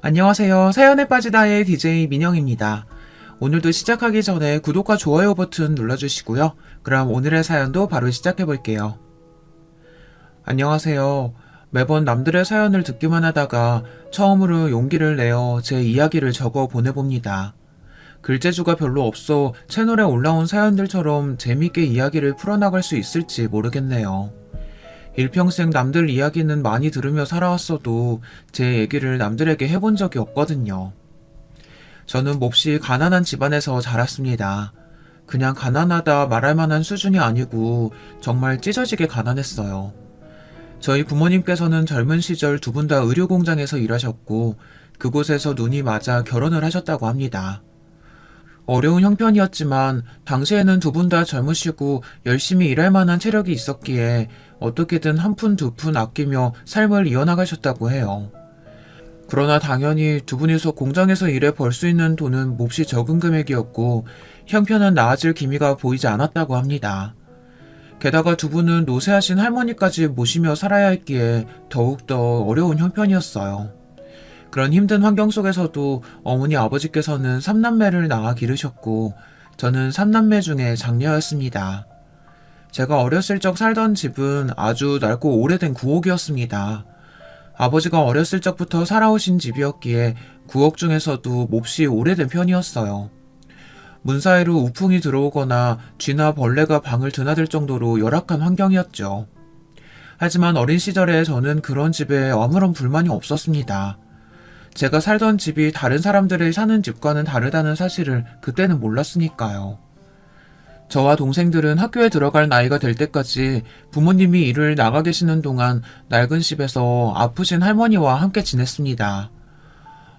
안녕하세요. 사연에 빠지다의 DJ 민영입니다. 오늘도 시작하기 전에 구독과 좋아요 버튼 눌러주시고요. 그럼 오늘의 사연도 바로 시작해볼게요. 안녕하세요. 매번 남들의 사연을 듣기만 하다가 처음으로 용기를 내어 제 이야기를 적어 보내봅니다. 글재주가 별로 없어 채널에 올라온 사연들처럼 재밌게 이야기를 풀어나갈 수 있을지 모르겠네요. 일평생 남들 이야기는 많이 들으며 살아왔어도 제 얘기를 남들에게 해본 적이 없거든요. 저는 몹시 가난한 집안에서 자랐습니다. 그냥 가난하다 말할 만한 수준이 아니고 정말 찢어지게 가난했어요. 저희 부모님께서는 젊은 시절 두 분 다 의료공장에서 일하셨고 그곳에서 눈이 맞아 결혼을 하셨다고 합니다. 어려운 형편이었지만 당시에는 두 분 다 젊으시고 열심히 일할 만한 체력이 있었기에 어떻게든 한 푼 두 푼 아끼며 삶을 이어나가셨다고 해요. 그러나 당연히 두 분이서 공장에서 일해 벌 수 있는 돈은 몹시 적은 금액이었고 형편은 나아질 기미가 보이지 않았다고 합니다. 게다가 두 분은 노쇠하신 할머니까지 모시며 살아야 했기에 더욱더 어려운 형편이었어요. 그런 힘든 환경 속에서도 어머니 아버지께서는 3남매를 낳아 기르셨고 저는 3남매 중에 장녀였습니다. 제가 어렸을 적 살던 집은 아주 낡고 오래된 구옥이었습니다. 아버지가 어렸을 적부터 살아오신 집이었기에 구옥 중에서도 몹시 오래된 편이었어요. 문 사이로 우풍이 들어오거나 쥐나 벌레가 방을 드나들 정도로 열악한 환경이었죠. 하지만 어린 시절에 저는 그런 집에 아무런 불만이 없었습니다. 제가 살던 집이 다른 사람들이 사는 집과는 다르다는 사실을 그때는 몰랐으니까요. 저와 동생들은 학교에 들어갈 나이가 될 때까지 부모님이 일을 나가 계시는 동안 낡은 집에서 아프신 할머니와 함께 지냈습니다.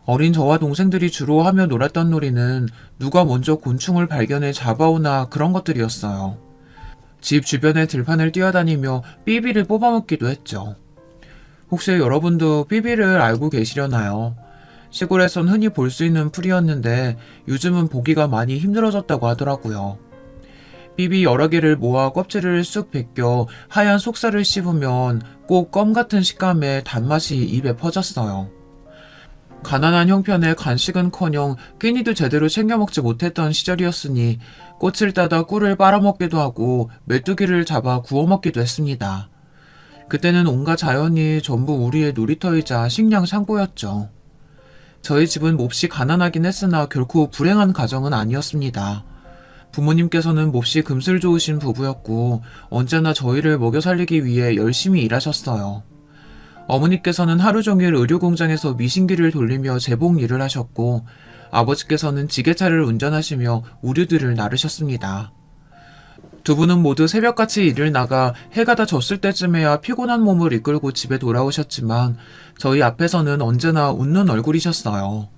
어린 저와 동생들이 주로 하며 놀았던 놀이는 누가 먼저 곤충을 발견해 잡아오나 그런 것들이었어요. 집 주변의 들판을 뛰어다니며 삐비를 뽑아먹기도 했죠. 혹시 여러분도 삐비를 알고 계시려나요? 시골에선 흔히 볼 수 있는 풀이었는데 요즘은 보기가 많이 힘들어졌다고 하더라고요. 삐비 여러 개를 모아 껍질을 쑥 벗겨 하얀 속살을 씹으면 꼭 껌 같은 식감의 단맛이 입에 퍼졌어요. 가난한 형편에 간식은커녕 끼니도 제대로 챙겨 먹지 못했던 시절이었으니 꽃을 따다 꿀을 빨아먹기도 하고 메뚜기를 잡아 구워 먹기도 했습니다. 그때는 온갖 자연이 전부 우리의 놀이터이자 식량 창고였죠. 저희 집은 몹시 가난하긴 했으나 결코 불행한 가정은 아니었습니다. 부모님께서는 몹시 금슬 좋으신 부부였고 언제나 저희를 먹여 살리기 위해 열심히 일하셨어요. 어머니께서는 하루 종일 의료공장에서 미신기를 돌리며 재봉 일을 하셨고 아버지께서는 지게차를 운전하시며 우류들을 나르셨습니다. 두 분은 모두 새벽같이 일을 나가 해가 다 졌을 때쯤에야 피곤한 몸을 이끌고 집에 돌아오셨지만 저희 앞에서는 언제나 웃는 얼굴이셨어요.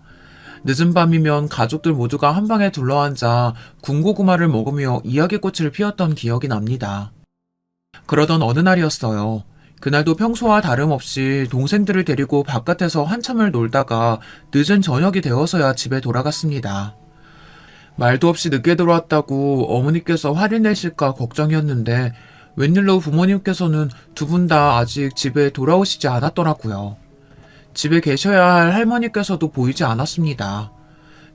늦은 밤이면 가족들 모두가 한방에 둘러앉아 군고구마를 먹으며 이야기꽃을 피웠던 기억이 납니다. 그러던 어느 날이었어요. 그날도 평소와 다름없이 동생들을 데리고 바깥에서 한참을 놀다가 늦은 저녁이 되어서야 집에 돌아갔습니다. 말도 없이 늦게 들어왔다고 어머니께서 화를 내실까 걱정이었는데 웬일로 부모님께서는 두 분 다 아직 집에 돌아오시지 않았더라고요. 집에 계셔야 할 할머니께서도 보이지 않았습니다.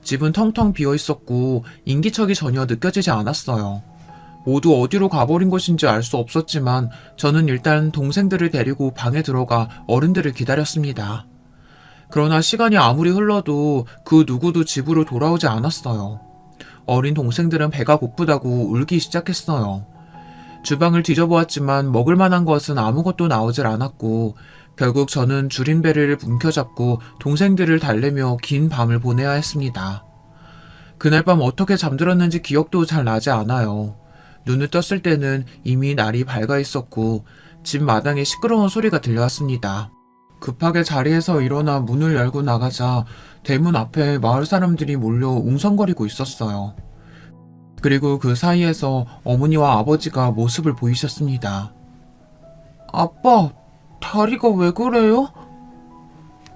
집은 텅텅 비어 있었고 인기척이 전혀 느껴지지 않았어요. 모두 어디로 가버린 것인지 알 수 없었지만 저는 일단 동생들을 데리고 방에 들어가 어른들을 기다렸습니다. 그러나 시간이 아무리 흘러도 그 누구도 집으로 돌아오지 않았어요. 어린 동생들은 배가 고프다고 울기 시작했어요. 주방을 뒤져보았지만 먹을 만한 것은 아무것도 나오질 않았고 결국 저는 줄인 배를 움켜잡고 동생들을 달래며 긴 밤을 보내야 했습니다. 그날 밤 어떻게 잠들었는지 기억도 잘 나지 않아요. 눈을 떴을 때는 이미 날이 밝아 있었고 집 마당에 시끄러운 소리가 들려왔습니다. 급하게 자리에서 일어나 문을 열고 나가자 대문 앞에 마을 사람들이 몰려 웅성거리고 있었어요. 그리고 그 사이에서 어머니와 아버지가 모습을 보이셨습니다. 아빠, 다리가 왜 그래요?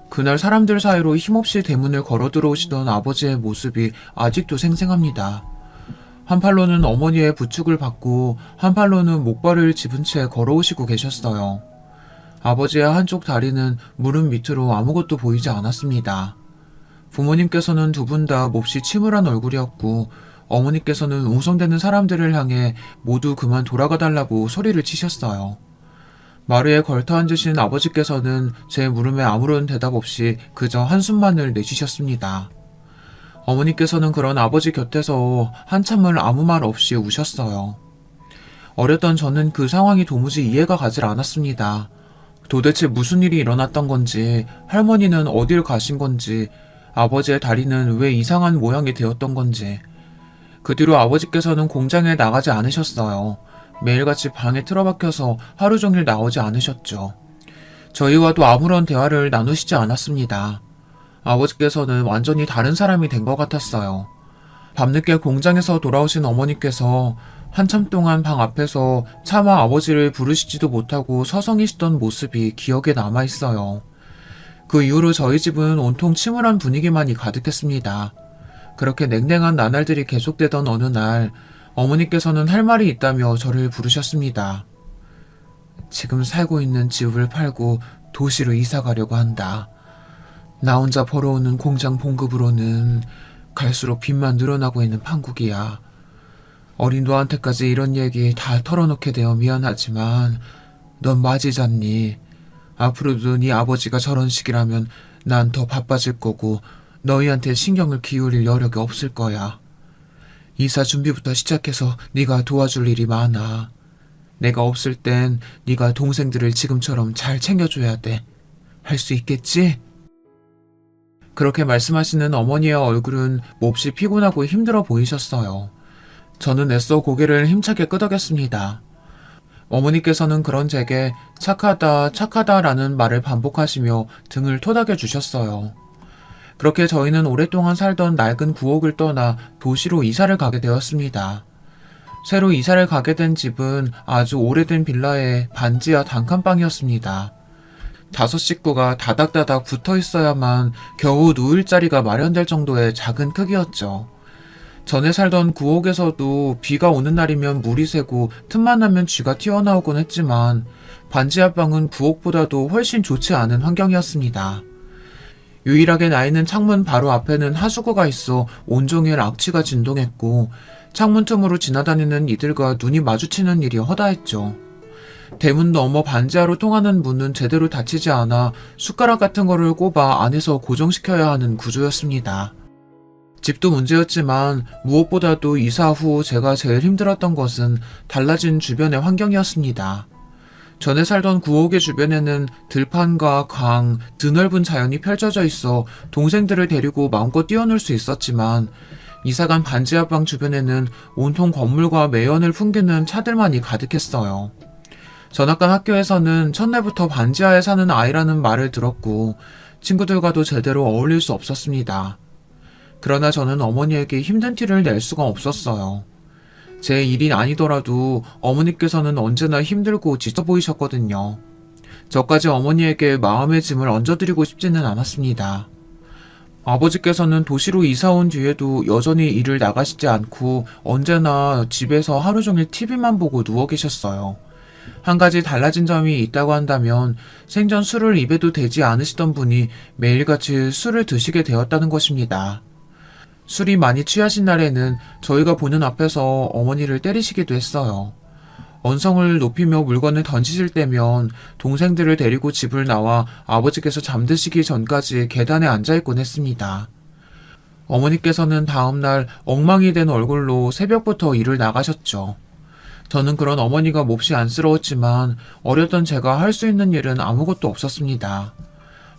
그날 사람들 사이로 힘없이 대문을 걸어 들어오시던 아버지의 모습이 아직도 생생합니다. 한 팔로는 어머니의 부축을 받고 한 팔로는 목발을 집은 채 걸어오시고 계셨어요. 아버지의 한쪽 다리는 무릎 밑으로 아무것도 보이지 않았습니다. 부모님께서는 두 분 다 몹시 침울한 얼굴이었고 어머니께서는 웅성대는 사람들을 향해 모두 그만 돌아가 달라고 소리를 치셨어요. 마루에 걸터 앉으신 아버지께서는 제 물음에 아무런 대답 없이 그저 한숨만을 내쉬셨습니다. 어머니께서는 그런 아버지 곁에서 한참을 아무 말 없이 우셨어요. 어렸던 저는 그 상황이 도무지 이해가 가질 않았습니다. 도대체 무슨 일이 일어났던 건지, 할머니는 어딜 가신 건지, 아버지의 다리는 왜 이상한 모양이 되었던 건지. 그 뒤로 아버지께서는 공장에 나가지 않으셨어요. 매일같이 방에 틀어박혀서 하루 종일 나오지 않으셨죠. 저희와도 아무런 대화를 나누시지 않았습니다. 아버지께서는 완전히 다른 사람이 된 것 같았어요. 밤늦게 공장에서 돌아오신 어머니께서 한참 동안 방 앞에서 차마 아버지를 부르시지도 못하고 서성이시던 모습이 기억에 남아있어요. 그 이후로 저희 집은 온통 침울한 분위기만이 가득했습니다. 그렇게 냉랭한 나날들이 계속되던 어느 날 어머니께서는 할 말이 있다며 저를 부르셨습니다. 지금 살고 있는 집을 팔고 도시로 이사 가려고 한다. 나 혼자 벌어오는 공장 봉급으로는 갈수록 빚만 늘어나고 있는 판국이야. 어린 너한테까지 이런 얘기 다 털어놓게 되어 미안하지만 넌 맞이잖니. 앞으로도 네 아버지가 저런 식이라면 난 더 바빠질 거고 너희한테 신경을 기울일 여력이 없을 거야. 이사 준비부터 시작해서 네가 도와줄 일이 많아. 내가 없을 땐 네가 동생들을 지금처럼 잘 챙겨줘야 돼. 할 수 있겠지? 그렇게 말씀하시는 어머니의 얼굴은 몹시 피곤하고 힘들어 보이셨어요. 저는 애써 고개를 힘차게 끄덕였습니다. 어머니께서는 그런 제게 착하다, 착하다라는 말을 반복하시며 등을 토닥여 주셨어요. 그렇게 저희는 오랫동안 살던 낡은 구옥을 떠나 도시로 이사를 가게 되었습니다. 새로 이사를 가게 된 집은 아주 오래된 빌라의 반지하 단칸방이었습니다. 5 식구가 다닥다닥 붙어 있어야만 겨우 누울 자리가 마련될 정도의 작은 크기였죠. 전에 살던 구옥에서도 비가 오는 날이면 물이 새고 틈만 나면 쥐가 튀어나오곤 했지만 반지하방은 구옥보다도 훨씬 좋지 않은 환경이었습니다. 유일하게 나 있는 창문 바로 앞에는 하수구가 있어 온종일 악취가 진동했고 창문 틈으로 지나다니는 이들과 눈이 마주치는 일이 허다했죠. 대문 너머 반지하로 통하는 문은 제대로 닫히지 않아 숟가락 같은 거를 꼽아 안에서 고정시켜야 하는 구조였습니다. 집도 문제였지만 무엇보다도 이사 후 제가 제일 힘들었던 것은 달라진 주변의 환경이었습니다. 전에 살던 구옥의 주변에는 들판과 강, 드넓은 자연이 펼쳐져 있어 동생들을 데리고 마음껏 뛰어놀 수 있었지만 이사간 반지하방 주변에는 온통 건물과 매연을 풍기는 차들만이 가득했어요. 전학간 학교에서는 첫날부터 반지하에 사는 아이라는 말을 들었고 친구들과도 제대로 어울릴 수 없었습니다. 그러나 저는 어머니에게 힘든 티를 낼 수가 없었어요. 제 일이 아니더라도 어머니께서는 언제나 힘들고 지쳐 보이셨거든요. 저까지 어머니에게 마음의 짐을 얹어드리고 싶지는 않았습니다. 아버지께서는 도시로 이사 온 뒤에도 여전히 일을 나가시지 않고 언제나 집에서 하루 종일 TV만 보고 누워 계셨어요. 한 가지 달라진 점이 있다고 한다면 생전 술을 입에도 대지 않으시던 분이 매일같이 술을 드시게 되었다는 것입니다. 술이 많이 취하신 날에는 저희가 보는 앞에서 어머니를 때리시기도 했어요. 언성을 높이며 물건을 던지실 때면 동생들을 데리고 집을 나와 아버지께서 잠드시기 전까지 계단에 앉아있곤 했습니다. 어머니께서는 다음날 엉망이 된 얼굴로 새벽부터 일을 나가셨죠. 저는 그런 어머니가 몹시 안쓰러웠지만 어렸던 제가 할 수 있는 일은 아무것도 없었습니다.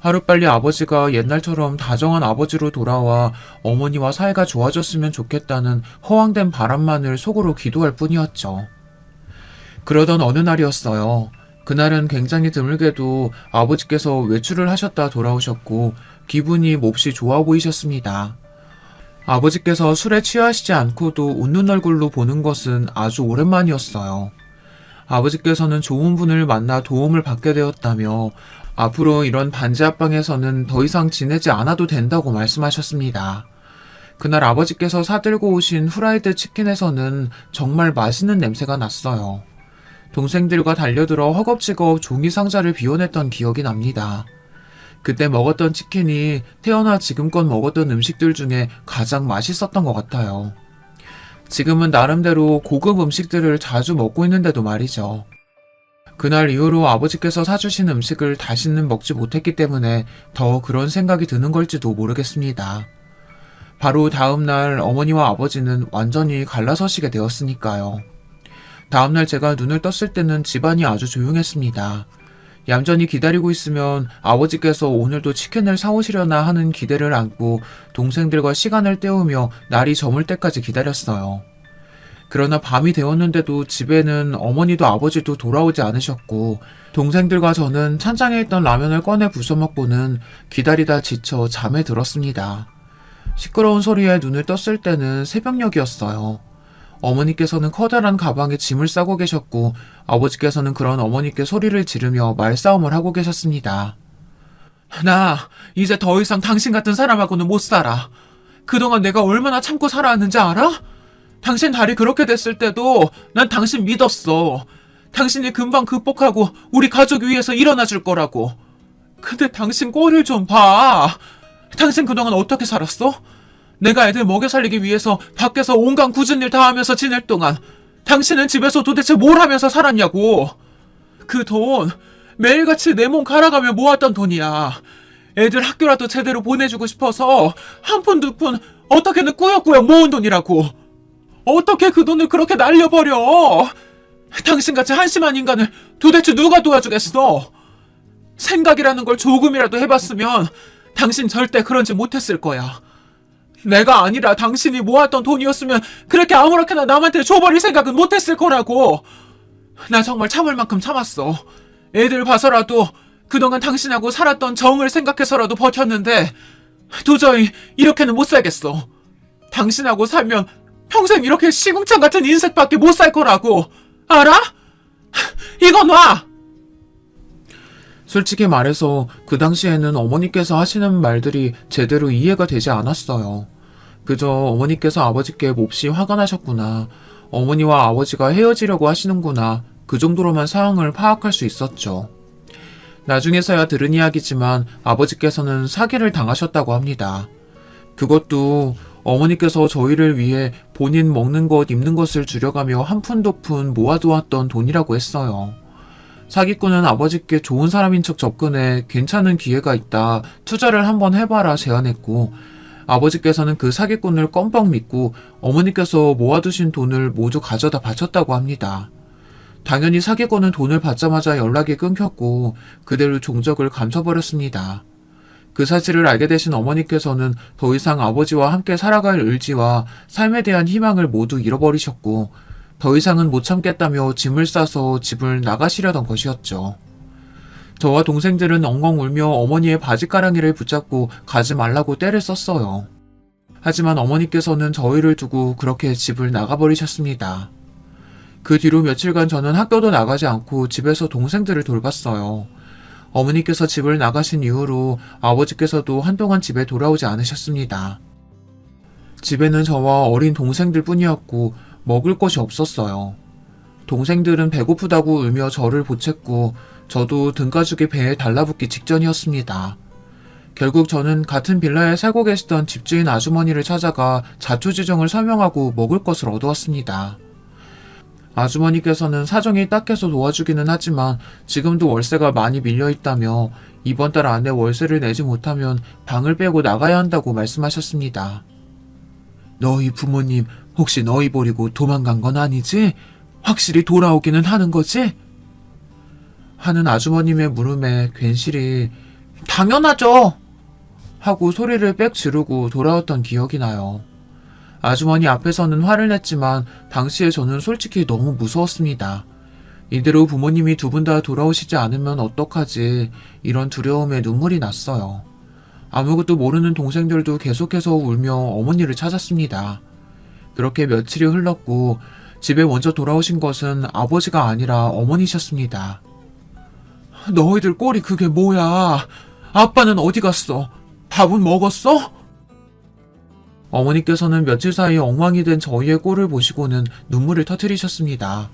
하루빨리 아버지가 옛날처럼 다정한 아버지로 돌아와 어머니와 사이가 좋아졌으면 좋겠다는 허황된 바람만을 속으로 기도할 뿐이었죠. 그러던 어느 날이었어요. 그날은 굉장히 드물게도 아버지께서 외출을 하셨다 돌아오셨고 기분이 몹시 좋아 보이셨습니다. 아버지께서 술에 취하시지 않고도 웃는 얼굴로 보는 것은 아주 오랜만이었어요. 아버지께서는 좋은 분을 만나 도움을 받게 되었다며 앞으로 이런 반지하방에서는 더 이상 지내지 않아도 된다고 말씀하셨습니다. 그날 아버지께서 사들고 오신 후라이드 치킨에서는 정말 맛있는 냄새가 났어요. 동생들과 달려들어 허겁지겁 종이 상자를 비워냈던 기억이 납니다. 그때 먹었던 치킨이 태어나 지금껏 먹었던 음식들 중에 가장 맛있었던 것 같아요. 지금은 나름대로 고급 음식들을 자주 먹고 있는데도 말이죠. 그날 이후로 아버지께서 사주신 음식을 다시는 먹지 못했기 때문에 더 그런 생각이 드는 걸지도 모르겠습니다. 바로 다음날 어머니와 아버지는 완전히 갈라서시게 되었으니까요. 다음날 제가 눈을 떴을 때는 집안이 아주 조용했습니다. 얌전히 기다리고 있으면 아버지께서 오늘도 치킨을 사오시려나 하는 기대를 안고 동생들과 시간을 때우며 날이 저물 때까지 기다렸어요. 그러나 밤이 되었는데도 집에는 어머니도 아버지도 돌아오지 않으셨고 동생들과 저는 찬장에 있던 라면을 꺼내 부숴 먹고는 기다리다 지쳐 잠에 들었습니다. 시끄러운 소리에 눈을 떴을 때는 새벽녘이었어요. 어머니께서는 커다란 가방에 짐을 싸고 계셨고 아버지께서는 그런 어머니께 소리를 지르며 말싸움을 하고 계셨습니다. 나 이제 더 이상 당신 같은 사람하고는 못 살아. 그동안 내가 얼마나 참고 살아왔는지 알아? 당신 다리 그렇게 됐을 때도 난 당신 믿었어. 당신이 금방 극복하고 우리 가족 위해서 일어나 줄 거라고. 근데 당신 꼴을 좀 봐. 당신 그동안 어떻게 살았어? 내가 애들 먹여 살리기 위해서 밖에서 온갖 굳은 일 다 하면서 지낼 동안 당신은 집에서 도대체 뭘 하면서 살았냐고. 그 돈 매일같이 내 몸 갈아가며 모았던 돈이야. 애들 학교라도 제대로 보내주고 싶어서 한 푼 두 푼 어떻게든 꾸역꾸역 모은 돈이라고. 어떻게 그 돈을 그렇게 날려버려? 당신같이 한심한 인간을 도대체 누가 도와주겠어? 생각이라는 걸 조금이라도 해봤으면 당신 절대 그런 짓 못했을 거야. 내가 아니라 당신이 모았던 돈이었으면 그렇게 아무렇게나 남한테 줘버릴 생각은 못했을 거라고. 나 정말 참을 만큼 참았어. 애들 봐서라도 그동안 당신하고 살았던 정을 생각해서라도 버텼는데 도저히 이렇게는 못 살겠어. 당신하고 살면 평생 이렇게 시궁창 같은 인생밖에 못 살 거라고. 알아? 이거 놔! 솔직히 말해서 그 당시에는 어머니께서 하시는 말들이 제대로 이해가 되지 않았어요. 그저 어머니께서 아버지께 몹시 화가 나셨구나. 어머니와 아버지가 헤어지려고 하시는구나. 그 정도로만 상황을 파악할 수 있었죠. 나중에서야 들은 이야기지만 아버지께서는 사기를 당하셨다고 합니다. 그것도 어머니께서 저희를 위해 본인 먹는 것, 입는 것을 줄여가며 한 푼 두 푼 모아두었던 돈이라고 했어요. 사기꾼은 아버지께 좋은 사람인 척 접근해 괜찮은 기회가 있다, 투자를 한번 해봐라 제안했고 아버지께서는 그 사기꾼을 껌뻑 믿고 어머니께서 모아두신 돈을 모두 가져다 바쳤다고 합니다. 당연히 사기꾼은 돈을 받자마자 연락이 끊겼고 그대로 종적을 감춰버렸습니다. 그 사실을 알게 되신 어머니께서는 더 이상 아버지와 함께 살아갈 의지와 삶에 대한 희망을 모두 잃어버리셨고 더 이상은 못 참겠다며 짐을 싸서 집을 나가시려던 것이었죠. 저와 동생들은 엉엉 울며 어머니의 바지가랑이를 붙잡고 가지 말라고 떼를 썼어요. 하지만 어머니께서는 저희를 두고 그렇게 집을 나가버리셨습니다. 그 뒤로 며칠간 저는 학교도 나가지 않고 집에서 동생들을 돌봤어요. 어머니께서 집을 나가신 이후로 아버지께서도 한동안 집에 돌아오지 않으셨습니다. 집에는 저와 어린 동생들 뿐이었고 먹을 것이 없었어요. 동생들은 배고프다고 울며 저를 보챘고 저도 등가죽이 배에 달라붙기 직전이었습니다. 결국 저는 같은 빌라에 살고 계시던 집주인 아주머니를 찾아가 자초지종을 설명하고 먹을 것을 얻어왔습니다. 아주머니께서는 사정이 딱해서 도와주기는 하지만 지금도 월세가 많이 밀려있다며 이번 달 안에 월세를 내지 못하면 방을 빼고 나가야 한다고 말씀하셨습니다. 너희 부모님 혹시 너희 버리고 도망간 건 아니지? 확실히 돌아오기는 하는 거지? 하는 아주머님의 물음에 괜시리 당연하죠! 하고 소리를 빽 지르고 돌아왔던 기억이 나요. 아주머니 앞에서는 화를 냈지만 당시에 저는 솔직히 너무 무서웠습니다. 이대로 부모님이 두 분 다 돌아오시지 않으면 어떡하지, 이런 두려움에 눈물이 났어요. 아무것도 모르는 동생들도 계속해서 울며 어머니를 찾았습니다. 그렇게 며칠이 흘렀고 집에 먼저 돌아오신 것은 아버지가 아니라 어머니셨습니다. 너희들 꼴이 그게 뭐야? 아빠는 어디 갔어? 밥은 먹었어? 어머니께서는 며칠 사이 엉망이 된 저희의 꼴을 보시고는 눈물을 터뜨리셨습니다.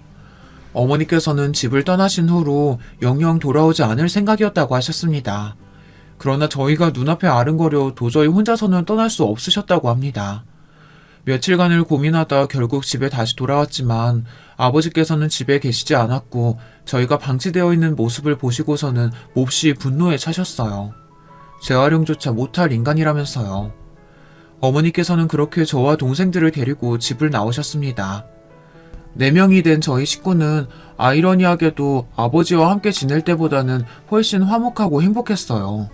어머니께서는 집을 떠나신 후로 영영 돌아오지 않을 생각이었다고 하셨습니다. 그러나 저희가 눈앞에 아른거려 도저히 혼자서는 떠날 수 없으셨다고 합니다. 며칠간을 고민하다 결국 집에 다시 돌아왔지만 아버지께서는 집에 계시지 않았고 저희가 방치되어 있는 모습을 보시고서는 몹시 분노에 차셨어요. 재활용조차 못할 인간이라면서요. 어머니께서는 그렇게 저와 동생들을 데리고 집을 나오셨습니다. 4명이 된 저희 식구는 아이러니하게도 아버지와 함께 지낼 때보다는 훨씬 화목하고 행복했어요.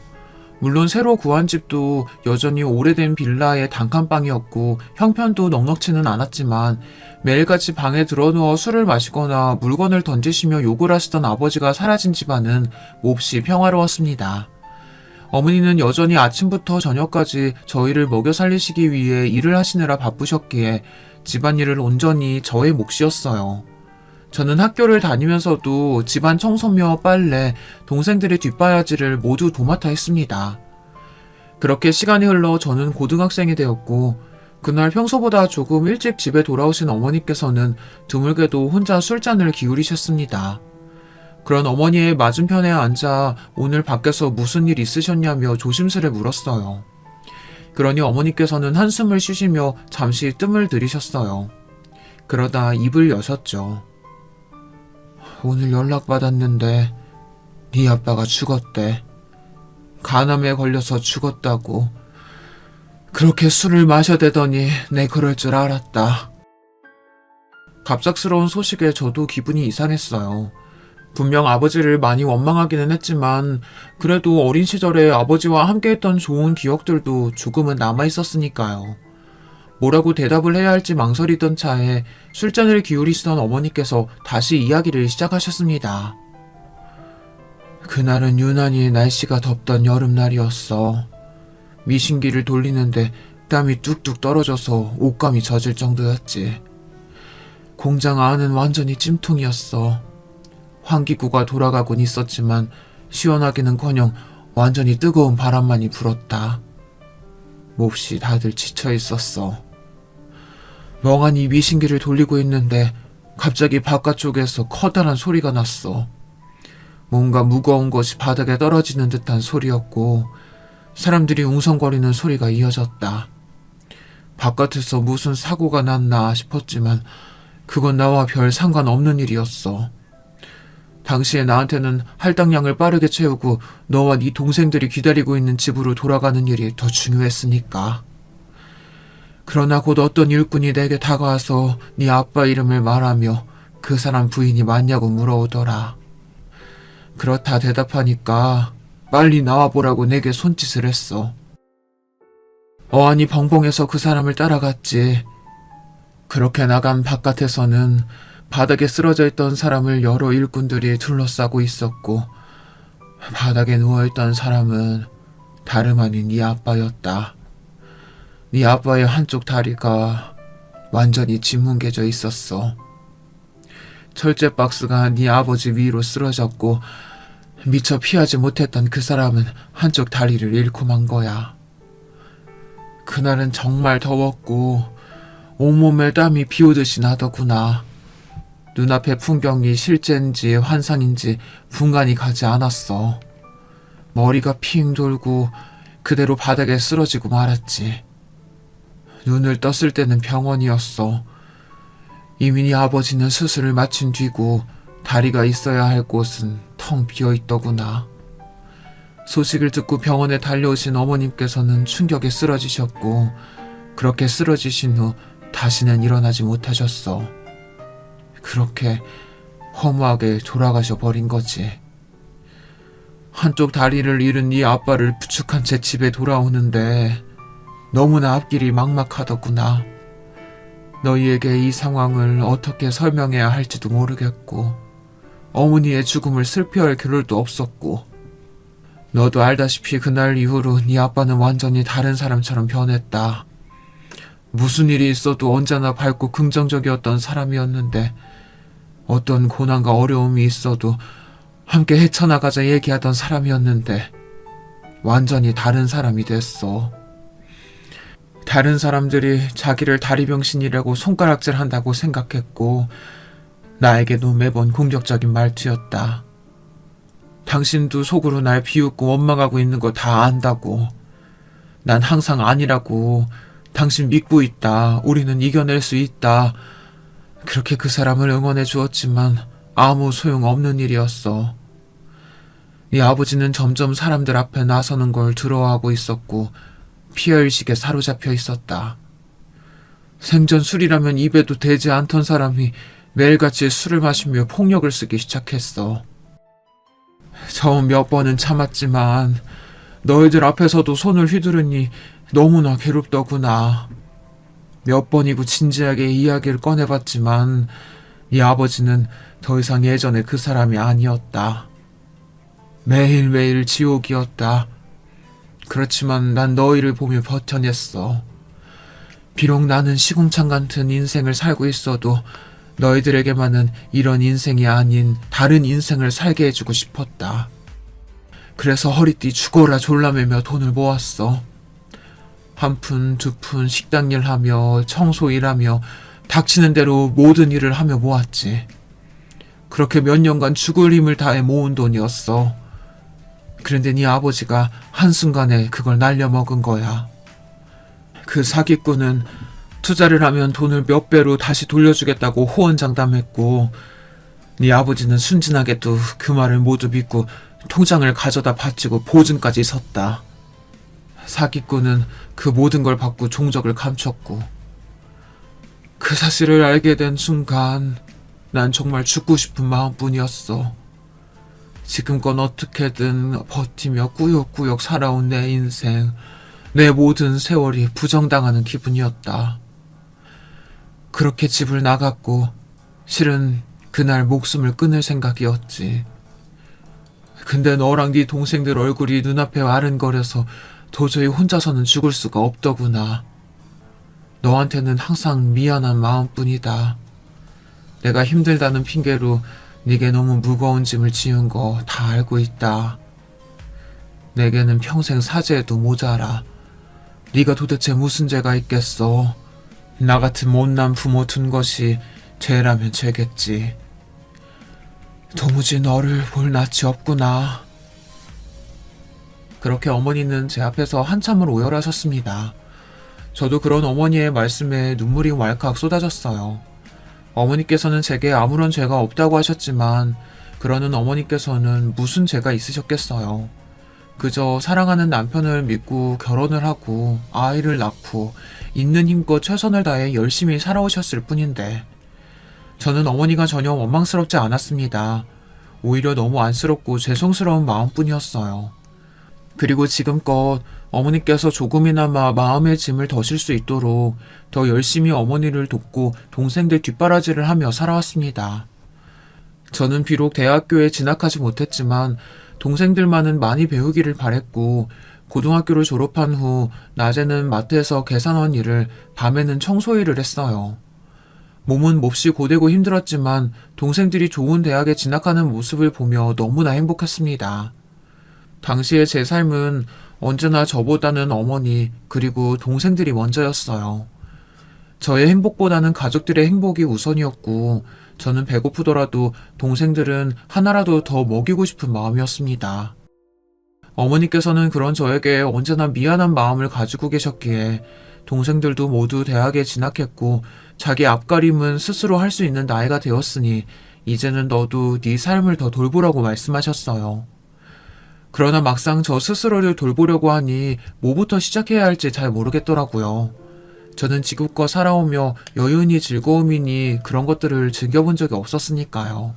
물론 새로 구한 집도 여전히 오래된 빌라의 단칸방이었고 형편도 넉넉지는 않았지만 매일같이 방에 들어누워 술을 마시거나 물건을 던지시며 욕을 하시던 아버지가 사라진 집안은 몹시 평화로웠습니다. 어머니는 여전히 아침부터 저녁까지 저희를 먹여 살리시기 위해 일을 하시느라 바쁘셨기에 집안일을 온전히 저의 몫이었어요. 저는 학교를 다니면서도 집안 청소며 빨래, 동생들의 뒷바라지를 모두 도맡아 했습니다. 그렇게 시간이 흘러 저는 고등학생이 되었고 그날 평소보다 조금 일찍 집에 돌아오신 어머니께서는 드물게도 혼자 술잔을 기울이셨습니다. 그런 어머니의 맞은편에 앉아 오늘 밖에서 무슨 일 있으셨냐며 조심스레 물었어요. 그러니 어머니께서는 한숨을 쉬시며 잠시 뜸을 들이셨어요. 그러다 입을 여셨죠. 오늘 연락받았는데 네 아빠가 죽었대. 간암에 걸려서 죽었다고. 그렇게 술을 마셔대더니 내 그럴 줄 알았다. 갑작스러운 소식에 저도 기분이 이상했어요. 분명 아버지를 많이 원망하기는 했지만 그래도 어린 시절에 아버지와 함께했던 좋은 기억들도 조금은 남아있었으니까요. 뭐라고 대답을 해야 할지 망설이던 차에 술잔을 기울이시던 어머니께서 다시 이야기를 시작하셨습니다. 그날은 유난히 날씨가 덥던 여름날이었어. 미신기를 돌리는데 땀이 뚝뚝 떨어져서 옷감이 젖을 정도였지. 공장 안은 완전히 찜통이었어. 환기구가 돌아가곤 있었지만 시원하기는커녕 완전히 뜨거운 바람만이 불었다. 몹시 다들 지쳐 있었어. 멍하니 미신기를 돌리고 있는데 갑자기 바깥쪽에서 커다란 소리가 났어. 뭔가 무거운 것이 바닥에 떨어지는 듯한 소리였고 사람들이 웅성거리는 소리가 이어졌다. 바깥에서 무슨 사고가 났나 싶었지만 그건 나와 별 상관없는 일이었어. 당시에 나한테는 할당량을 빠르게 채우고 너와 네 동생들이 기다리고 있는 집으로 돌아가는 일이 더 중요했으니까. 그러나 곧 어떤 일꾼이 내게 다가와서 네 아빠 이름을 말하며 그 사람 부인이 맞냐고 물어오더라. 그렇다 대답하니까 빨리 나와보라고 내게 손짓을 했어. 어안이 벙벙해서 그 사람을 따라갔지. 그렇게 나간 바깥에서는 바닥에 쓰러져 있던 사람을 여러 일꾼들이 둘러싸고 있었고 바닥에 누워있던 사람은 다름 아닌 네 아빠였다. 네 아빠의 한쪽 다리가 완전히 짓뭉개져 있었어. 철제 박스가 네 아버지 위로 쓰러졌고 미처 피하지 못했던 그 사람은 한쪽 다리를 잃고 만 거야. 그날은 정말 더웠고 온몸에 땀이 비오듯이 나더구나. 눈앞의 풍경이 실제인지 환상인지 분간이 가지 않았어. 머리가 핑 돌고 그대로 바닥에 쓰러지고 말았지. 눈을 떴을 때는 병원이었어. 이미 네 아버지는 수술을 마친 뒤고 다리가 있어야 할 곳은 텅 비어있더구나. 소식을 듣고 병원에 달려오신 어머님께서는 충격에 쓰러지셨고 그렇게 쓰러지신 후 다시는 일어나지 못하셨어. 그렇게 허무하게 돌아가셔 버린 거지. 한쪽 다리를 잃은 네 아빠를 부축한 채 집에 돌아오는데 너무나 앞길이 막막하더구나. 너희에게 이 상황을 어떻게 설명해야 할지도 모르겠고 어머니의 죽음을 슬퍼할 겨를도 없었고 너도 알다시피 그날 이후로 네 아빠는 완전히 다른 사람처럼 변했다. 무슨 일이 있어도 언제나 밝고 긍정적이었던 사람이었는데 어떤 고난과 어려움이 있어도 함께 헤쳐나가자 얘기하던 사람이었는데 완전히 다른 사람이 됐어. 다른 사람들이 자기를 다리병신이라고 손가락질한다고 생각했고 나에게도 매번 공격적인 말투였다. 당신도 속으로 날 비웃고 원망하고 있는 거 다 안다고. 난 항상 아니라고. 당신 믿고 있다. 우리는 이겨낼 수 있다. 그렇게 그 사람을 응원해 주었지만 아무 소용없는 일이었어. 네 아버지는 점점 사람들 앞에 나서는 걸 두려워하고 있었고 피해의식에 사로잡혀 있었다. 생전 술이라면 입에도 대지 않던 사람이 매일같이 술을 마시며 폭력을 쓰기 시작했어. 처음 몇 번은 참았지만 너희들 앞에서도 손을 휘두르니 너무나 괴롭더구나. 몇 번이고 진지하게 이야기를 꺼내봤지만 네 아버지는 더 이상 예전의 그 사람이 아니었다. 매일매일 지옥이었다. 그렇지만 난 너희를 보며 버텨냈어. 비록 나는 시궁창 같은 인생을 살고 있어도 너희들에게만은 이런 인생이 아닌 다른 인생을 살게 해주고 싶었다. 그래서 허리띠 죽어라 졸라매며 돈을 모았어. 한 푼, 두 푼 식당 일하며 청소 일하며 닥치는 대로 모든 일을 하며 모았지. 그렇게 몇 년간 죽을 힘을 다해 모은 돈이었어. 그런데 네 아버지가 한순간에 그걸 날려먹은 거야. 그 사기꾼은 투자를 하면 돈을 몇 배로 다시 돌려주겠다고 호언장담했고 네 아버지는 순진하게도 그 말을 모두 믿고 통장을 가져다 바치고 보증까지 섰다. 사기꾼은 그 모든 걸 받고 종적을 감췄고 그 사실을 알게 된 순간 난 정말 죽고 싶은 마음뿐이었어. 지금껏 어떻게든 버티며 꾸역꾸역 살아온 내 인생, 내 모든 세월이 부정당하는 기분이었다. 그렇게 집을 나갔고 실은 그날 목숨을 끊을 생각이었지. 근데 너랑 네 동생들 얼굴이 눈앞에 아른거려서 도저히 혼자서는 죽을 수가 없더구나. 너한테는 항상 미안한 마음뿐이다. 내가 힘들다는 핑계로 네게 너무 무거운 짐을 지은 거 다 알고 있다. 내게는 평생 사죄해도 모자라. 네가 도대체 무슨 죄가 있겠어. 나 같은 못난 부모 둔 것이 죄라면 죄겠지. 도무지 너를 볼 낯이 없구나. 그렇게 어머니는 제 앞에서 한참을 오열하셨습니다. 저도 그런 어머니의 말씀에 눈물이 왈칵 쏟아졌어요. 어머니께서는 제게 아무런 죄가 없다고 하셨지만 그러는 어머니께서는 무슨 죄가 있으셨겠어요. 그저 사랑하는 남편을 믿고 결혼을 하고 아이를 낳고 있는 힘껏 최선을 다해 열심히 살아오셨을 뿐인데 저는 어머니가 전혀 원망스럽지 않았습니다. 오히려 너무 안쓰럽고 죄송스러운 마음뿐이었어요. 그리고 지금껏 어머니께서 조금이나마 마음의 짐을 덜실 수 있도록 더 열심히 어머니를 돕고 동생들 뒷바라지를 하며 살아왔습니다. 저는 비록 대학교에 진학하지 못했지만 동생들만은 많이 배우기를 바랬고 고등학교를 졸업한 후 낮에는 마트에서 계산원 일을, 밤에는 청소 일을 했어요. 몸은 몹시 고되고 힘들었지만 동생들이 좋은 대학에 진학하는 모습을 보며 너무나 행복했습니다. 당시의 제 삶은 언제나 저보다는 어머니 그리고 동생들이 먼저였어요. 저의 행복보다는 가족들의 행복이 우선이었고 저는 배고프더라도 동생들은 하나라도 더 먹이고 싶은 마음이었습니다. 어머니께서는 그런 저에게 언제나 미안한 마음을 가지고 계셨기에 동생들도 모두 대학에 진학했고 자기 앞가림은 스스로 할 수 있는 나이가 되었으니 이제는 너도 네 삶을 더 돌보라고 말씀하셨어요. 그러나 막상 저 스스로를 돌보려고 하니 뭐부터 시작해야 할지 잘 모르겠더라고요. 저는 지금껏 살아오며 여유니 즐거움이니 그런 것들을 즐겨본 적이 없었으니까요.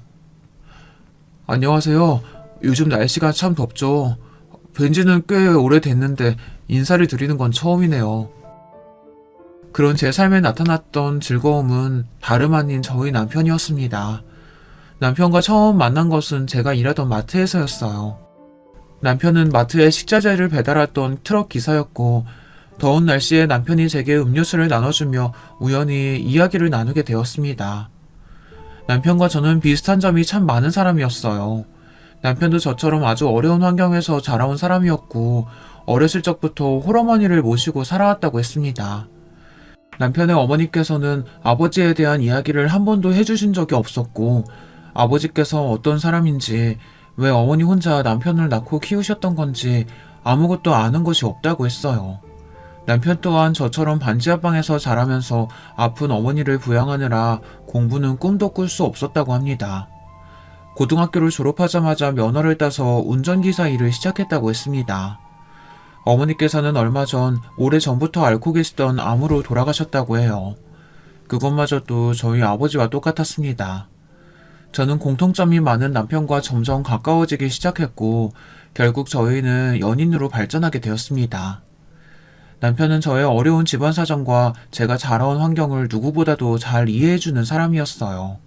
안녕하세요. 요즘 날씨가 참 덥죠. 뵌지는 꽤 오래됐는데 인사를 드리는 건 처음이네요. 그런 제 삶에 나타났던 즐거움은 다름 아닌 저희 남편이었습니다. 남편과 처음 만난 것은 제가 일하던 마트에서였어요. 남편은 마트에 식자재를 배달했던 트럭 기사였고 더운 날씨에 남편이 제게 음료수를 나눠주며 우연히 이야기를 나누게 되었습니다. 남편과 저는 비슷한 점이 참 많은 사람이었어요. 남편도 저처럼 아주 어려운 환경에서 자라온 사람이었고 어렸을 적부터 홀어머니를 모시고 살아왔다고 했습니다. 남편의 어머니께서는 아버지에 대한 이야기를 한 번도 해주신 적이 없었고, 아버지께서 어떤 사람인지, 왜 어머니 혼자 남편을 낳고 키우셨던 건지 아무것도 아는 것이 없다고 했어요. 남편 또한 저처럼 반지하방에서 자라면서 아픈 어머니를 부양하느라 공부는 꿈도 꿀 수 없었다고 합니다. 고등학교를 졸업하자마자 면허를 따서 운전기사 일을 시작했다고 했습니다. 어머니께서는 얼마 전 오래전부터 앓고 계시던 암으로 돌아가셨다고 해요. 그것마저도 저희 아버지와 똑같았습니다. 저는 공통점이 많은 남편과 점점 가까워지기 시작했고 결국 저희는 연인으로 발전하게 되었습니다. 남편은 저의 어려운 집안 사정과 제가 자라온 환경을 누구보다도 잘 이해해주는 사람이었어요.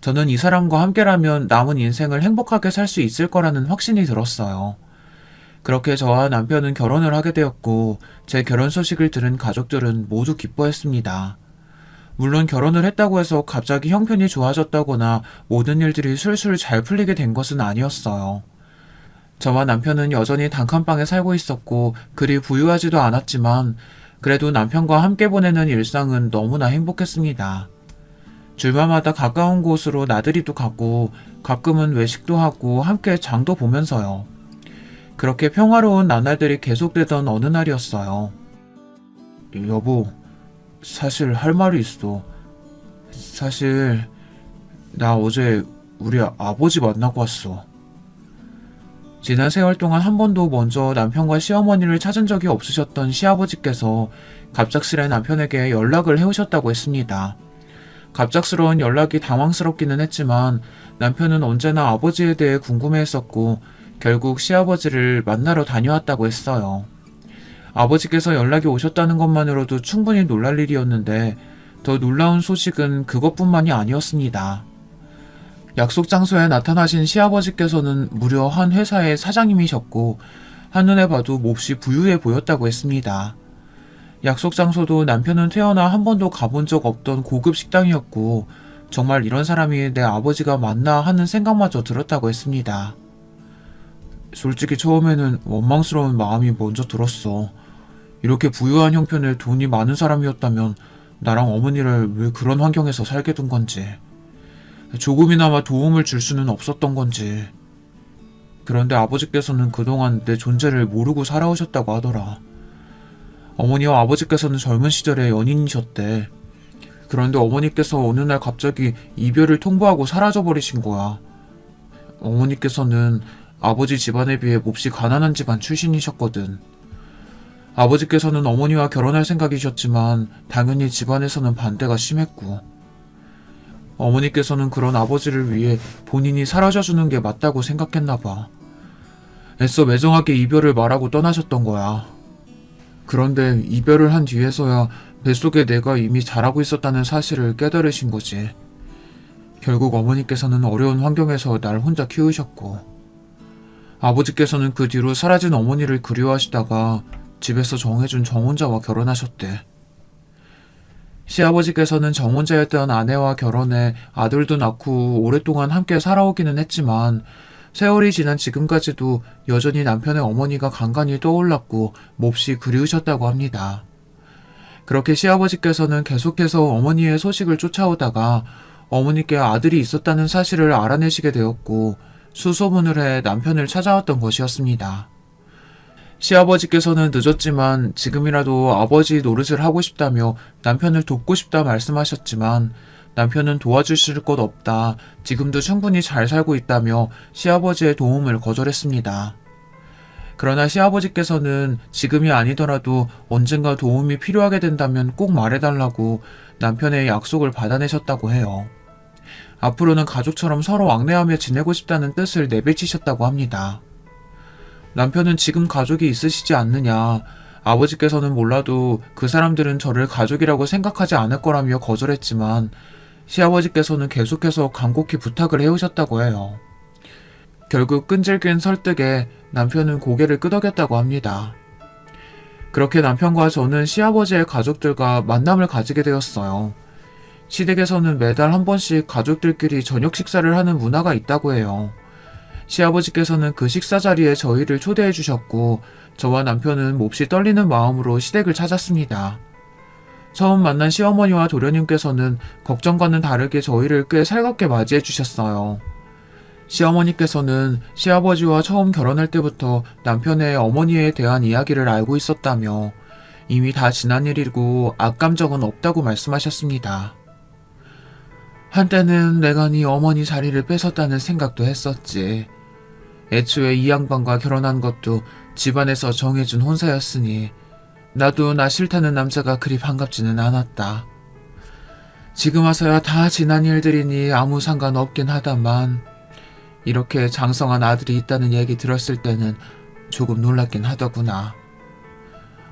저는 이 사람과 함께라면 남은 인생을 행복하게 살 수 있을 거라는 확신이 들었어요. 그렇게 저와 남편은 결혼을 하게 되었고 제 결혼 소식을 들은 가족들은 모두 기뻐했습니다. 물론 결혼을 했다고 해서 갑자기 형편이 좋아졌다거나 모든 일들이 술술 잘 풀리게 된 것은 아니었어요. 저와 남편은 여전히 단칸방에 살고 있었고 그리 부유하지도 않았지만 그래도 남편과 함께 보내는 일상은 너무나 행복했습니다. 주말마다 가까운 곳으로 나들이도 가고 가끔은 외식도 하고 함께 장도 보면서요. 그렇게 평화로운 나날들이 계속되던 어느 날이었어요. 여보, 사실 할 말이 있어. 사실 나 어제 우리 아버지 만나고 왔어. 지난 세월 동안 한 번도 먼저 남편과 시어머니를 찾은 적이 없으셨던 시아버지께서 갑작스레 남편에게 연락을 해오셨다고 했습니다. 갑작스러운 연락이 당황스럽기는 했지만 남편은 언제나 아버지에 대해 궁금해했었고 결국 시아버지를 만나러 다녀왔다고 했어요. 아버지께서 연락이 오셨다는 것만으로도 충분히 놀랄 일이었는데 더 놀라운 소식은 그것뿐만이 아니었습니다. 약속 장소에 나타나신 시아버지께서는 무려 한 회사의 사장님이셨고 한눈에 봐도 몹시 부유해 보였다고 했습니다. 약속 장소도 남편은 태어나 한 번도 가본 적 없던 고급 식당이었고 정말 이런 사람이 내 아버지가 맞나 하는 생각마저 들었다고 했습니다. 솔직히 처음에는 원망스러운 마음이 먼저 들었어. 이렇게 부유한 형편에 돈이 많은 사람이었다면 나랑 어머니를 왜 그런 환경에서 살게 둔 건지, 조금이나마 도움을 줄 수는 없었던 건지. 그런데 아버지께서는 그동안 내 존재를 모르고 살아오셨다고 하더라. 어머니와 아버지께서는 젊은 시절에 연인이셨대. 그런데 어머니께서 어느 날 갑자기 이별을 통보하고 사라져버리신 거야. 어머니께서는 아버지 집안에 비해 몹시 가난한 집안 출신이셨거든. 아버지께서는 어머니와 결혼할 생각이셨지만 당연히 집안에서는 반대가 심했고 어머니께서는 그런 아버지를 위해 본인이 사라져주는 게 맞다고 생각했나봐. 애써 매정하게 이별을 말하고 떠나셨던 거야. 그런데 이별을 한 뒤에서야 뱃속에 내가 이미 자라고 있었다는 사실을 깨달으신 거지. 결국 어머니께서는 어려운 환경에서 날 혼자 키우셨고 아버지께서는 그 뒤로 사라진 어머니를 그리워하시다가 집에서 정해준 정혼자와 결혼하셨대. 시아버지께서는 정혼자였던 아내와 결혼해 아들도 낳고 오랫동안 함께 살아오기는 했지만 세월이 지난 지금까지도 여전히 남편의 어머니가 간간히 떠올랐고 몹시 그리우셨다고 합니다. 그렇게 시아버지께서는 계속해서 어머니의 소식을 쫓아오다가 어머니께 아들이 있었다는 사실을 알아내시게 되었고 수소문을 해 남편을 찾아왔던 것이었습니다. 시아버지께서는 늦었지만 지금이라도 아버지 노릇을 하고 싶다며 남편을 돕고 싶다 말씀하셨지만 남편은 도와주실 것 없다, 지금도 충분히 잘 살고 있다며 시아버지의 도움을 거절했습니다. 그러나 시아버지께서는 지금이 아니더라도 언젠가 도움이 필요하게 된다면 꼭 말해달라고 남편의 약속을 받아내셨다고 해요. 앞으로는 가족처럼 서로 왕래하며 지내고 싶다는 뜻을 내비치셨다고 합니다. 남편은 지금 가족이 있으시지 않느냐, 아버지께서는 몰라도 그 사람들은 저를 가족이라고 생각하지 않을 거라며 거절했지만 시아버지께서는 계속해서 간곡히 부탁을 해오셨다고 해요. 결국 끈질긴 설득에 남편은 고개를 끄덕였다고 합니다. 그렇게 남편과 저는 시아버지의 가족들과 만남을 가지게 되었어요. 시댁에서는 매달 한 번씩 가족들끼리 저녁 식사를 하는 문화가 있다고 해요. 시아버지께서는 그 식사 자리에 저희를 초대해 주셨고 저와 남편은 몹시 떨리는 마음으로 시댁을 찾았습니다. 처음 만난 시어머니와 도련님께서는 걱정과는 다르게 저희를 꽤 살갑게 맞이해 주셨어요. 시어머니께서는 시아버지와 처음 결혼할 때부터 남편의 어머니에 대한 이야기를 알고 있었다며 이미 다 지난 일이고 악감정은 없다고 말씀하셨습니다. 한때는 내가 네 어머니 자리를 뺏었다는 생각도 했었지. 애초에 이 양반과 결혼한 것도 집안에서 정해준 혼사였으니 나도 나 싫다는 남자가 그리 반갑지는 않았다. 지금 와서야 다 지난 일들이니 아무 상관없긴 하다만 이렇게 장성한 아들이 있다는 얘기 들었을 때는 조금 놀랍긴 하더구나.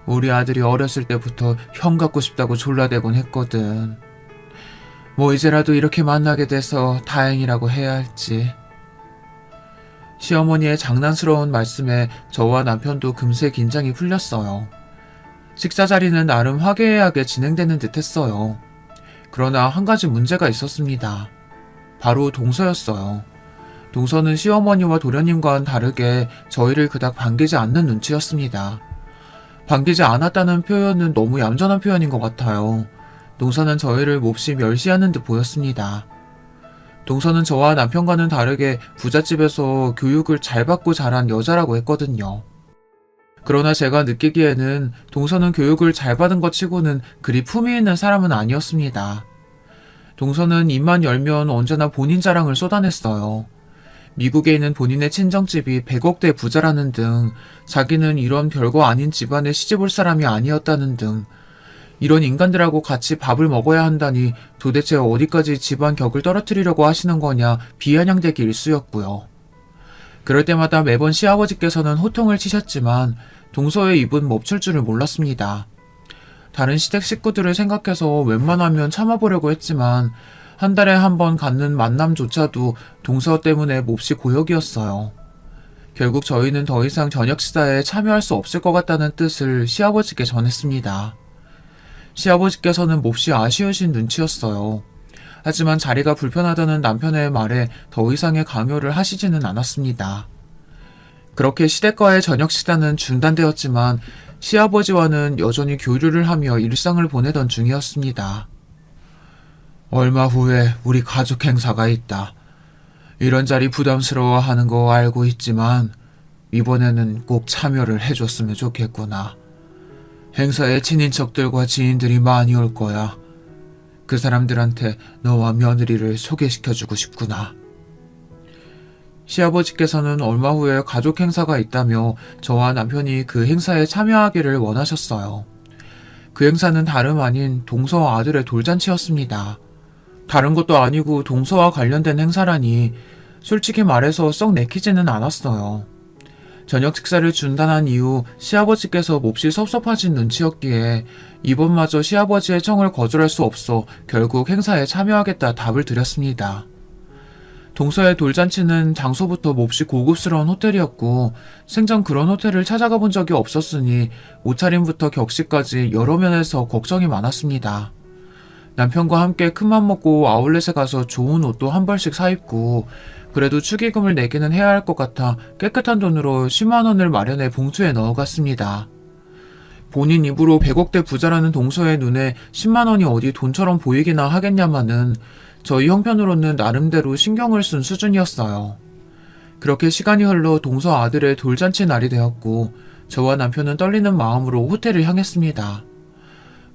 우리 아들이 어렸을 때부터 형 갖고 싶다고 졸라대곤 했거든. 뭐 이제라도 이렇게 만나게 돼서 다행이라고 해야 할지. 시어머니의 장난스러운 말씀에 저와 남편도 금세 긴장이 풀렸어요. 식사 자리는 나름 화기애애하게 진행되는 듯 했어요. 그러나 한 가지 문제가 있었습니다. 바로 동서였어요. 동서는 시어머니와 도련님과는 다르게 저희를 그닥 반기지 않는 눈치였습니다. 반기지 않았다는 표현은 너무 얌전한 표현인 것 같아요. 동서는 저희를 몹시 멸시하는 듯 보였습니다. 동서는 저와 남편과는 다르게 부잣집에서 교육을 잘 받고 자란 여자라고 했거든요. 그러나 제가 느끼기에는 동서는 교육을 잘 받은 것 치고는 그리 품위 있는 사람은 아니었습니다. 동서는 입만 열면 언제나 본인 자랑을 쏟아냈어요. 미국에 있는 본인의 친정집이 100억대 부자라는 등 자기는 이런 별거 아닌 집안에 시집올 사람이 아니었다는 등 이런 인간들하고 같이 밥을 먹어야 한다니 도대체 어디까지 집안 격을 떨어뜨리려고 하시는 거냐 비아냥대기 일쑤였고요. 그럴 때마다 매번 시아버지께서는 호통을 치셨지만 동서의 입은 멈출 줄을 몰랐습니다. 다른 시댁 식구들을 생각해서 웬만하면 참아보려고 했지만 한 달에 한 번 갖는 만남조차도 동서 때문에 몹시 고역이었어요. 결국 저희는 더 이상 저녁 식사에 참여할 수 없을 것 같다는 뜻을 시아버지께 전했습니다. 시아버지께서는 몹시 아쉬우신 눈치였어요. 하지만 자리가 불편하다는 남편의 말에 더 이상의 강요를 하시지는 않았습니다. 그렇게 시댁과의 저녁 식사는 중단되었지만 시아버지와는 여전히 교류를 하며 일상을 보내던 중이었습니다. 얼마 후에 우리 가족 행사가 있다. 이런 자리 부담스러워하는 거 알고 있지만 이번에는 꼭 참여를 해줬으면 좋겠구나. 행사에 친인척들과 지인들이 많이 올 거야. 그 사람들한테 너와 며느리를 소개시켜주고 싶구나. 시아버지께서는 얼마 후에 가족 행사가 있다며 저와 남편이 그 행사에 참여하기를 원하셨어요. 그 행사는 다름 아닌 동서 아들의 돌잔치였습니다. 다른 것도 아니고 동서와 관련된 행사라니 솔직히 말해서 썩 내키지는 않았어요. 저녁 식사를 중단한 이후 시아버지께서 몹시 섭섭하신 눈치였기에 이번마저 시아버지의 청을 거절할 수 없어 결국 행사에 참여하겠다 답을 드렸습니다. 동서의 돌잔치는 장소부터 몹시 고급스러운 호텔이었고 생전 그런 호텔을 찾아가 본 적이 없었으니 옷차림부터 격식까지 여러 면에서 걱정이 많았습니다. 남편과 함께 큰맘 먹고 아울렛에 가서 좋은 옷도 한 벌씩 사입고 그래도 축의금을 내기는 해야 할 것 같아 깨끗한 돈으로 10만 원을 마련해 봉투에 넣어갔습니다. 본인 입으로 100억대 부자라는 동서의 눈에 10만 원이 어디 돈처럼 보이기나 하겠냐마는 저희 형편으로는 나름대로 신경을 쓴 수준이었어요. 그렇게 시간이 흘러 동서 아들의 돌잔치 날이 되었고 저와 남편은 떨리는 마음으로 호텔을 향했습니다.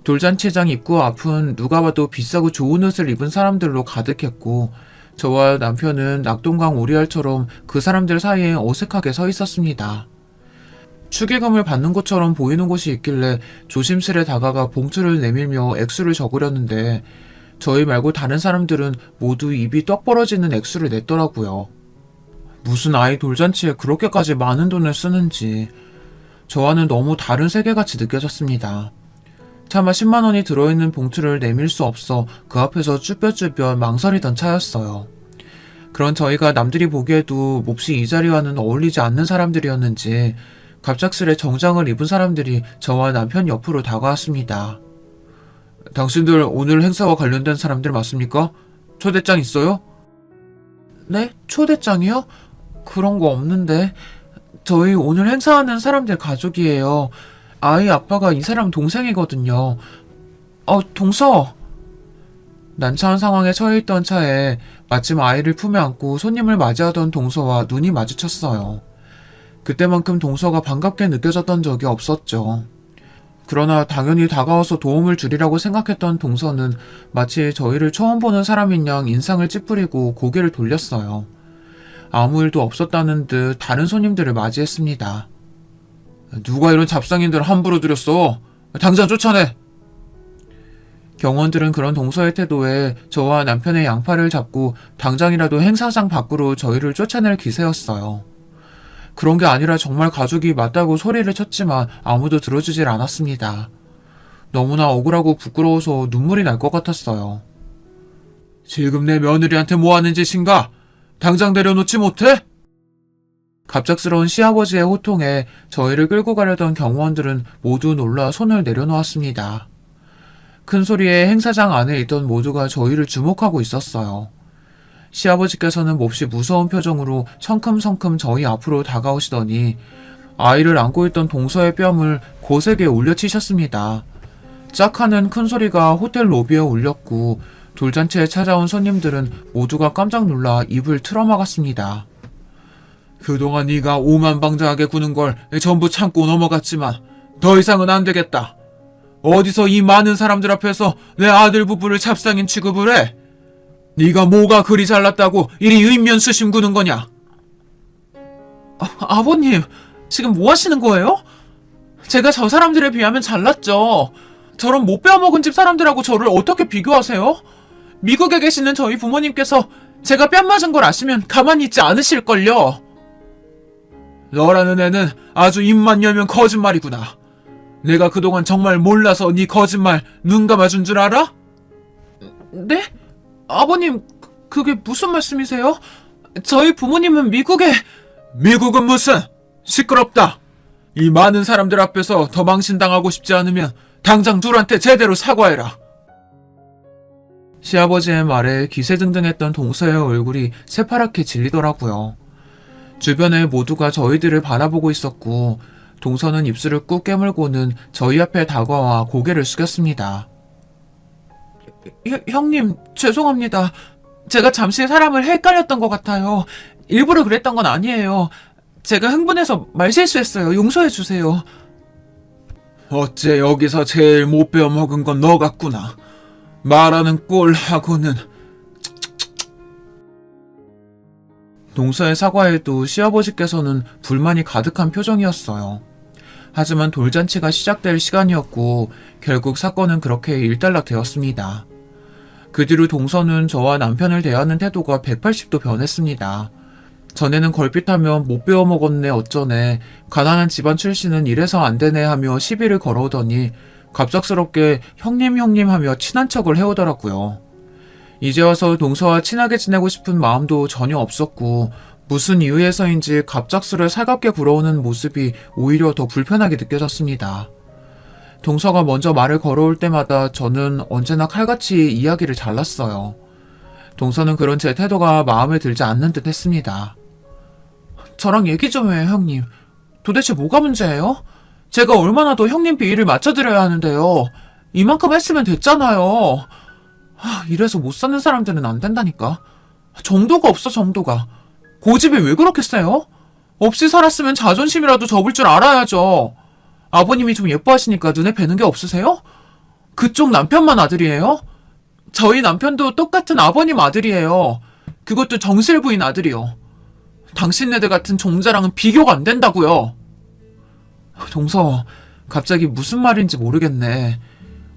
돌잔치장 입구 앞은 누가 봐도 비싸고 좋은 옷을 입은 사람들로 가득했고 저와 남편은 낙동강 오리알처럼 그 사람들 사이에 어색하게 서 있었습니다. 축의금을 받는 것처럼 보이는 곳이 있길래 조심스레 다가가 봉투를 내밀며 액수를 적으려는데 저희 말고 다른 사람들은 모두 입이 떡 벌어지는 액수를 냈더라고요. 무슨 아이 돌잔치에 그렇게까지 많은 돈을 쓰는지 저와는 너무 다른 세계같이 느껴졌습니다. 차마 10만 원이 들어있는 봉투를 내밀 수 없어 그 앞에서 쭈뼛쭈뼛 망설이던 차였어요. 그런 저희가 남들이 보기에도 몹시 이 자리와는 어울리지 않는 사람들이었는지 갑작스레 정장을 입은 사람들이 저와 남편 옆으로 다가왔습니다. 당신들 오늘 행사와 관련된 사람들 맞습니까? 초대장 있어요? 네? 초대장이요? 그런 거 없는데. 저희 오늘 행사하는 사람들 가족이에요. 아이 아빠가 이 사람 동생이거든요. 동서! 난처한 상황에 처해 있던 차에 마침 아이를 품에 안고 손님을 맞이하던 동서와 눈이 마주쳤어요. 그때만큼 동서가 반갑게 느껴졌던 적이 없었죠. 그러나 당연히 다가와서 도움을 주리라고 생각했던 동서는 마치 저희를 처음 보는 사람인 양 인상을 찌푸리고 고개를 돌렸어요. 아무 일도 없었다는 듯 다른 손님들을 맞이했습니다. 누가 이런 잡상인들 함부로 들였어? 당장 쫓아내! 경원들은 그런 동서의 태도에 저와 남편의 양팔을 잡고 당장이라도 행사장 밖으로 저희를 쫓아낼 기세였어요. 그런 게 아니라 정말 가족이 맞다고 소리를 쳤지만 아무도 들어주질 않았습니다. 너무나 억울하고 부끄러워서 눈물이 날 것 같았어요. 지금 내 며느리한테 뭐 하는 짓인가? 당장 내려놓지 못해? 갑작스러운 시아버지의 호통에 저희를 끌고 가려던 경호원들은 모두 놀라 손을 내려놓았습니다. 큰 소리에 행사장 안에 있던 모두가 저희를 주목하고 있었어요. 시아버지께서는 몹시 무서운 표정으로 성큼성큼 저희 앞으로 다가오시더니 아이를 안고 있던 동서의 뺨을 고세게 울려치셨습니다. 짝하는 큰 소리가 호텔 로비에 울렸고 돌잔치에 찾아온 손님들은 모두가 깜짝 놀라 입을 틀어막았습니다. 그동안 네가 오만방자하게 구는 걸 전부 참고 넘어갔지만 더 이상은 안 되겠다. 어디서 이 많은 사람들 앞에서 내 아들 부부를 잡상인 취급을 해? 네가 뭐가 그리 잘났다고 이리 의면수심 구는 거냐? 아버님, 지금 뭐 하시는 거예요? 제가 저 사람들에 비하면 잘났죠. 저런 못 빼어먹은 집 사람들하고 저를 어떻게 비교하세요? 미국에 계시는 저희 부모님께서 제가 뺨 맞은 걸 아시면 가만히 있지 않으실걸요. 너라는 애는 아주 입만 열면 거짓말이구나. 내가 그동안 정말 몰라서 네 거짓말 눈 감아준 줄 알아? 네? 아버님, 그게 무슨 말씀이세요? 저희 부모님은 미국은 무슨! 시끄럽다! 이 많은 사람들 앞에서 더 망신당하고 싶지 않으면 당장 둘한테 제대로 사과해라. 시아버지의 말에 기세등등했던 동서의 얼굴이 새파랗게 질리더라고요. 주변에 모두가 저희들을 바라보고 있었고 동서는 입술을 꾹 깨물고는 저희 앞에 다가와 고개를 숙였습니다. 형님, 죄송합니다. 제가 잠시 사람을 헷갈렸던 것 같아요. 일부러 그랬던 건 아니에요. 제가 흥분해서 말실수했어요. 용서해주세요. 어째 여기서 제일 못 배워먹은 건 너 같구나. 말하는 꼴하고는. 동서의 사과에도 시아버지께서는 불만이 가득한 표정이었어요. 하지만 돌잔치가 시작될 시간이었고 결국 사건은 그렇게 일단락되었습니다. 그 뒤로 동서는 저와 남편을 대하는 태도가 180도 변했습니다. 전에는 걸핏하면 못 배워먹었네 어쩌네, 가난한 집안 출신은 이래서 안되네 하며 시비를 걸어오더니 갑작스럽게 형님 하며 친한 척을 해오더라고요. 이제 와서 동서와 친하게 지내고 싶은 마음도 전혀 없었고 무슨 이유에서인지 갑작스레 살갑게 굴어오는 모습이 오히려 더 불편하게 느껴졌습니다. 동서가 먼저 말을 걸어올 때마다 저는 언제나 칼같이 이야기를 잘랐어요. 동서는 그런 제 태도가 마음에 들지 않는 듯 했습니다. 저랑 얘기 좀 해요, 형님. 도대체 뭐가 문제예요? 제가 얼마나 더 형님 비위를 맞춰드려야 하는데요. 이만큼 했으면 됐잖아요. 이래서 못 사는 사람들은 안 된다니까. 정도가 없어, 정도가. 고집이 왜 그렇게 세요? 없이 살았으면 자존심이라도 접을 줄 알아야죠. 아버님이 좀 예뻐하시니까 눈에 뵈는 게 없으세요? 그쪽 남편만 아들이에요? 저희 남편도 똑같은 아버님 아들이에요. 그것도 정실 부인 아들이요. 당신네들 같은 종자랑은 비교가 안 된다고요. 동서, 갑자기 무슨 말인지 모르겠네.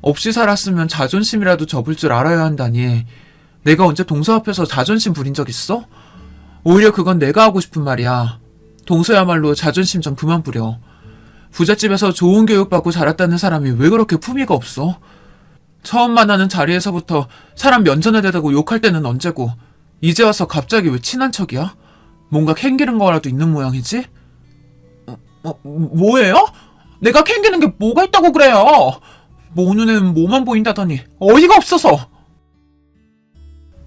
없이 살았으면 자존심이라도 접을 줄 알아야 한다니. 내가 언제 동서 앞에서 자존심 부린 적 있어? 오히려 그건 내가 하고 싶은 말이야. 동서야말로 자존심 좀 그만 부려. 부잣집에서 좋은 교육받고 자랐다는 사람이 왜 그렇게 품위가 없어? 처음 만나는 자리에서부터 사람 면전에 대다고 욕할 때는 언제고 이제 와서 갑자기 왜 친한 척이야? 뭔가 캥기는 거라도 있는 모양이지? 뭐예요? 내가 캥기는 게 뭐가 있다고 그래요? 모 눈에는 뭐만 보인다더니 어이가 없어서.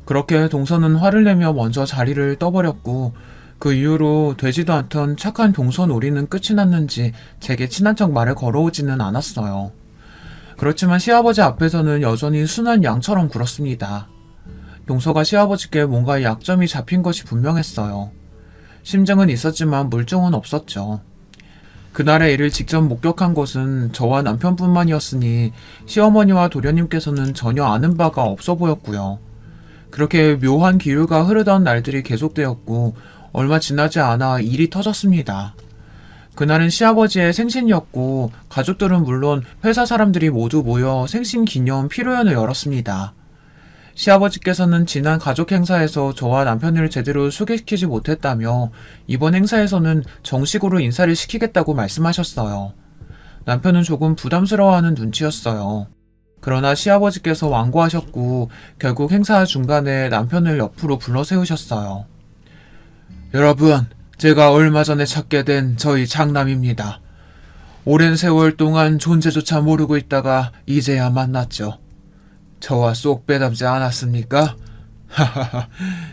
그렇게 동서는 화를 내며 먼저 자리를 떠버렸고 그 이후로 되지도 않던 착한 동서 놀이는 끝이 났는지 제게 친한 척 말을 걸어오지는 않았어요. 그렇지만 시아버지 앞에서는 여전히 순한 양처럼 굴었습니다. 동서가 시아버지께 뭔가 약점이 잡힌 것이 분명했어요. 심증은 있었지만 물증은 없었죠. 그날의 일을 직접 목격한 것은 저와 남편뿐만이었으니 시어머니와 도련님께서는 전혀 아는 바가 없어 보였고요. 그렇게 묘한 기류가 흐르던 날들이 계속되었고 얼마 지나지 않아 일이 터졌습니다. 그날은 시아버지의 생신이었고 가족들은 물론 회사 사람들이 모두 모여 생신 기념 피로연을 열었습니다. 시아버지께서는 지난 가족 행사에서 저와 남편을 제대로 소개시키지 못했다며 이번 행사에서는 정식으로 인사를 시키겠다고 말씀하셨어요. 남편은 조금 부담스러워하는 눈치였어요. 그러나 시아버지께서 완고하셨고 결국 행사 중간에 남편을 옆으로 불러 세우셨어요. 여러분, 제가 얼마 전에 찾게 된 저희 장남입니다. 오랜 세월 동안 존재조차 모르고 있다가 이제야 만났죠. 저와 쏙 빼닮지 않았습니까? 하하하,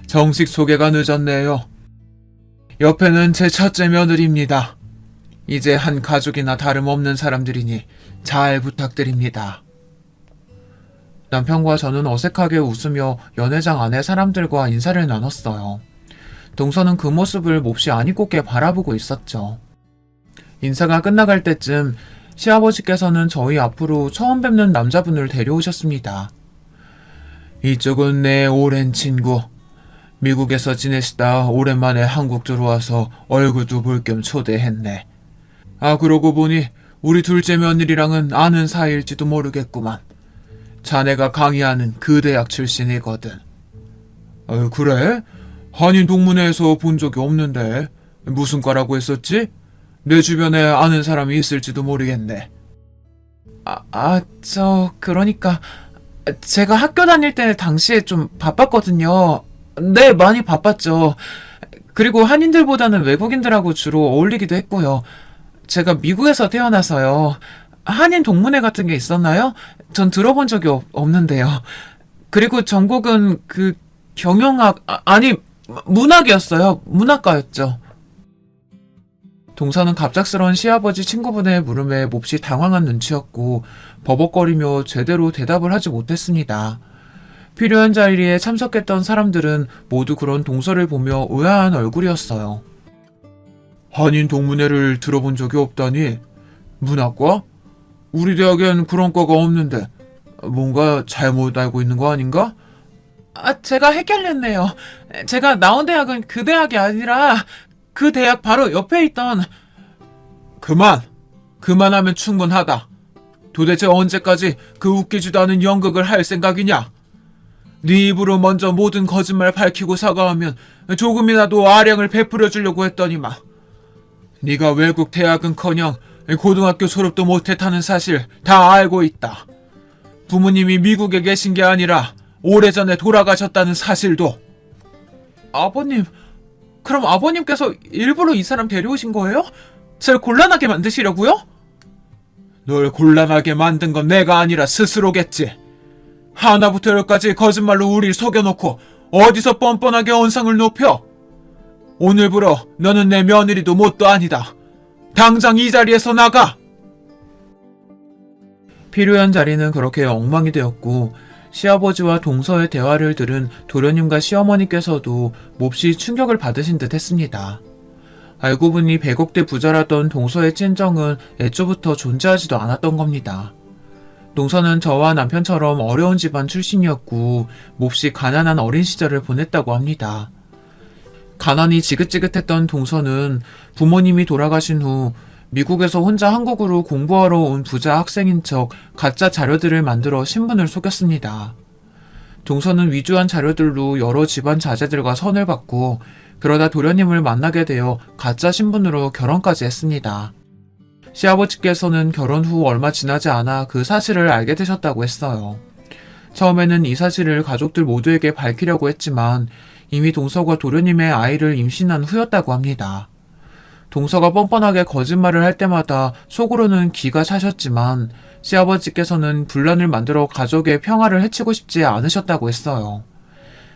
정식 소개가 늦었네요. 옆에는 제 첫째 며느리입니다. 이제 한 가족이나 다름없는 사람들이니 잘 부탁드립니다. 남편과 저는 어색하게 웃으며 연회장 안에 사람들과 인사를 나눴어요. 동서는 그 모습을 몹시 아니꼽게 바라보고 있었죠. 인사가 끝나갈 때쯤 시아버지께서는 저희 앞으로 처음 뵙는 남자분을 데려오셨습니다. 이쪽은 내 오랜 친구. 미국에서 지내시다 오랜만에 한국 들어와서 얼굴도 볼 겸 초대했네. 아, 그러고 보니 우리 둘째 며느리랑은 아는 사이일지도 모르겠구만. 자네가 강의하는 그 대학 출신이거든. 그래? 한인 동문회에서 본 적이 없는데 무슨 과라고 했었지? 내 주변에 아는 사람이 있을지도 모르겠네. 그러니까 제가 학교 다닐 때 당시에 좀 바빴거든요. 네, 많이 바빴죠. 그리고 한인들보다는 외국인들하고 주로 어울리기도 했고요. 제가 미국에서 태어나서요. 한인 동문회 같은 게 있었나요? 전 들어본 적이 없는데요. 그리고 전공은 경영학, 문학이었어요. 문학과였죠. 동서는 갑작스러운 시아버지 친구분의 물음에 몹시 당황한 눈치였고 버벅거리며 제대로 대답을 하지 못했습니다. 필요한 자리에 참석했던 사람들은 모두 그런 동서를 보며 의아한 얼굴이었어요. 한인 동문회를 들어본 적이 없다니? 문학과? 우리 대학엔 그런 과가 없는데 뭔가 잘못 알고 있는 거 아닌가? 제가 헷갈렸네요. 제가 나온 대학은 그 대학이 아니라 그 대학 바로 옆에 있던... 그만하면 충분하다. 도대체 언제까지 그 웃기지도 않은 연극을 할 생각이냐? 네 입으로 먼저 모든 거짓말 밝히고 사과하면 조금이라도 아량을 베풀어 주려고 했더니만. 네가 외국 대학은커녕 고등학교 졸업도 못했다는 사실 다 알고 있다. 부모님이 미국에 계신 게 아니라 오래전에 돌아가셨다는 사실도. 아버님, 그럼 아버님께서 일부러 이 사람 데려오신 거예요? 절 곤란하게 만드시려고요? 널 곤란하게 만든 건 내가 아니라 스스로겠지. 하나부터 열까지 거짓말로 우릴 속여놓고 어디서 뻔뻔하게 언상을 높여? 오늘부로 너는 내 며느리도 뭣도 아니다. 당장 이 자리에서 나가! 필요한 자리는 그렇게 엉망이 되었고 시아버지와 동서의 대화를 들은 도련님과 시어머니께서도 몹시 충격을 받으신 듯 했습니다. 알고 보니 100억대 부자라던 동서의 친정은 애초부터 존재하지도 않았던 겁니다. 동서는 저와 남편처럼 어려운 집안 출신이었고 몹시 가난한 어린 시절을 보냈다고 합니다. 가난이 지긋지긋했던 동서는 부모님이 돌아가신 후 미국에서 혼자 한국으로 공부하러 온 부자 학생인 척 가짜 자료들을 만들어 신분을 속였습니다. 동서는 위조한 자료들로 여러 집안 자제들과 선을 받고 그러다 도련님을 만나게 되어 가짜 신분으로 결혼까지 했습니다. 시아버지께서는 결혼 후 얼마 지나지 않아 그 사실을 알게 되셨다고 했어요. 처음에는 이 사실을 가족들 모두에게 밝히려고 했지만 이미 동서가 도련님의 아이를 임신한 후였다고 합니다. 동서가 뻔뻔하게 거짓말을 할 때마다 속으로는 기가 차셨지만 시아버지께서는 분란을 만들어 가족의 평화를 해치고 싶지 않으셨다고 했어요.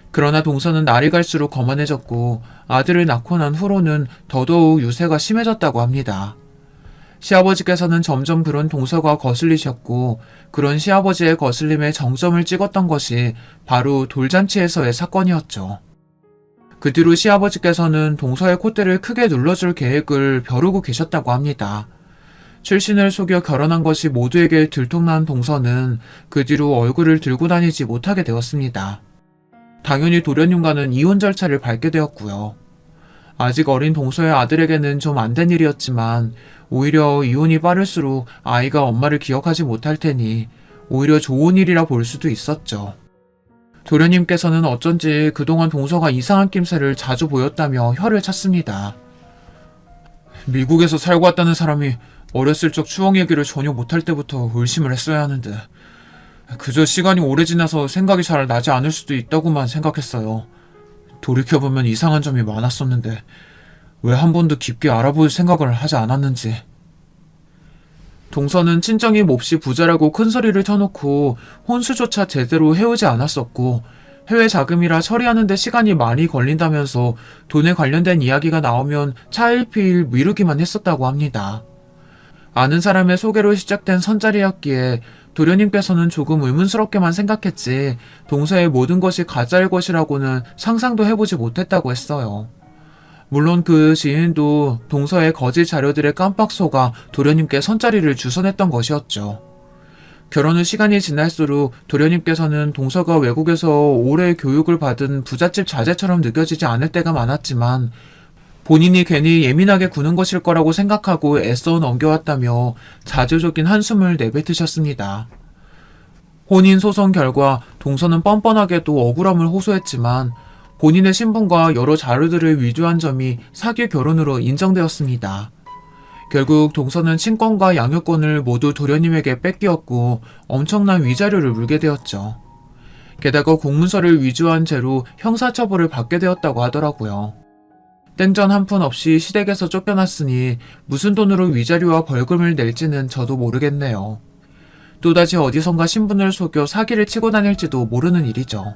그러나 동서는 날이 갈수록 거만해졌고 아들을 낳고 난 후로는 더더욱 유세가 심해졌다고 합니다. 시아버지께서는 점점 그런 동서가 거슬리셨고 그런 시아버지의 거슬림에 정점을 찍었던 것이 바로 돌잔치에서의 사건이었죠. 그 뒤로 시아버지께서는 동서의 콧대를 크게 눌러줄 계획을 벼르고 계셨다고 합니다. 출신을 속여 결혼한 것이 모두에게 들통난 동서는 그 뒤로 얼굴을 들고 다니지 못하게 되었습니다. 당연히 도련님과는 이혼 절차를 밟게 되었고요. 아직 어린 동서의 아들에게는 좀 안 된 일이었지만 오히려 이혼이 빠를수록 아이가 엄마를 기억하지 못할 테니 오히려 좋은 일이라 볼 수도 있었죠. 도련님께서는 어쩐지 그동안 동서가 이상한 낌새를 자주 보였다며 혀를 찼습니다. 미국에서 살고 왔다는 사람이 어렸을 적 추억 얘기를 전혀 못할 때부터 의심을 했어야 하는데 그저 시간이 오래 지나서 생각이 잘 나지 않을 수도 있다고만 생각했어요. 돌이켜보면 이상한 점이 많았었는데 왜 한 번도 깊게 알아볼 생각을 하지 않았는지. 동서는 친정이 몹시 부자라고 큰소리를 쳐놓고 혼수조차 제대로 해오지 않았었고 해외 자금이라 처리하는데 시간이 많이 걸린다면서 돈에 관련된 이야기가 나오면 차일피일 미루기만 했었다고 합니다. 아는 사람의 소개로 시작된 선자리였기에 도련님께서는 조금 의문스럽게만 생각했지 동서의 모든 것이 가짜일 것이라고는 상상도 해보지 못했다고 했어요. 물론 그 지인도 동서의 거짓 자료들의 깜빡 속아 도련님께 선자리를 주선했던 것이었죠. 결혼 후 시간이 지날수록 도련님께서는 동서가 외국에서 오래 교육을 받은 부잣집 자제처럼 느껴지지 않을 때가 많았지만 본인이 괜히 예민하게 구는 것일 거라고 생각하고 애써 넘겨왔다며 자조적인 한숨을 내뱉으셨습니다. 혼인 소송 결과 동서는 뻔뻔하게도 억울함을 호소했지만 본인의 신분과 여러 자료들을 위조한 점이 사기 결혼으로 인정되었습니다. 결국 동서는 친권과 양육권을 모두 도련님에게 뺏기었고 엄청난 위자료를 물게 되었죠. 게다가 공문서를 위조한 죄로 형사처벌을 받게 되었다고 하더라고요. 땡전 한 푼 없이 시댁에서 쫓겨났으니 무슨 돈으로 위자료와 벌금을 낼지는 저도 모르겠네요. 또다시 어디선가 신분을 속여 사기를 치고 다닐지도 모르는 일이죠.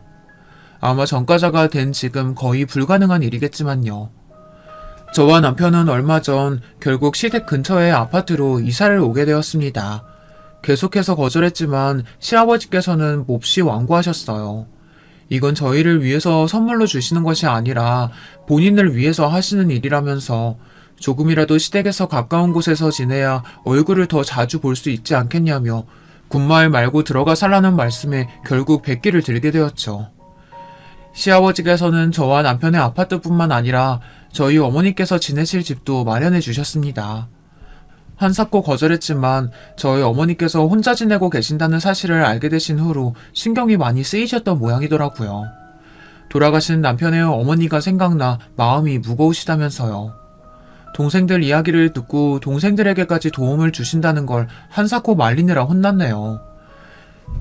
아마 전과자가 된 지금 거의 불가능한 일이겠지만요. 저와 남편은 얼마 전 결국 시댁 근처의 아파트로 이사를 오게 되었습니다. 계속해서 거절했지만 시아버지께서는 몹시 완고하셨어요. 이건 저희를 위해서 선물로 주시는 것이 아니라 본인을 위해서 하시는 일이라면서 조금이라도 시댁에서 가까운 곳에서 지내야 얼굴을 더 자주 볼 수 있지 않겠냐며 군마을 말고 들어가 살라는 말씀에 결국 백기를 들게 되었죠. 시아버지께서는 저와 남편의 아파트뿐만 아니라 저희 어머니께서 지내실 집도 마련해 주셨습니다. 한사코 거절했지만 저희 어머니께서 혼자 지내고 계신다는 사실을 알게 되신 후로 신경이 많이 쓰이셨던 모양이더라고요. 돌아가신 남편의 어머니가 생각나 마음이 무거우시다면서요. 동생들 이야기를 듣고 동생들에게까지 도움을 주신다는 걸 한사코 말리느라 혼났네요.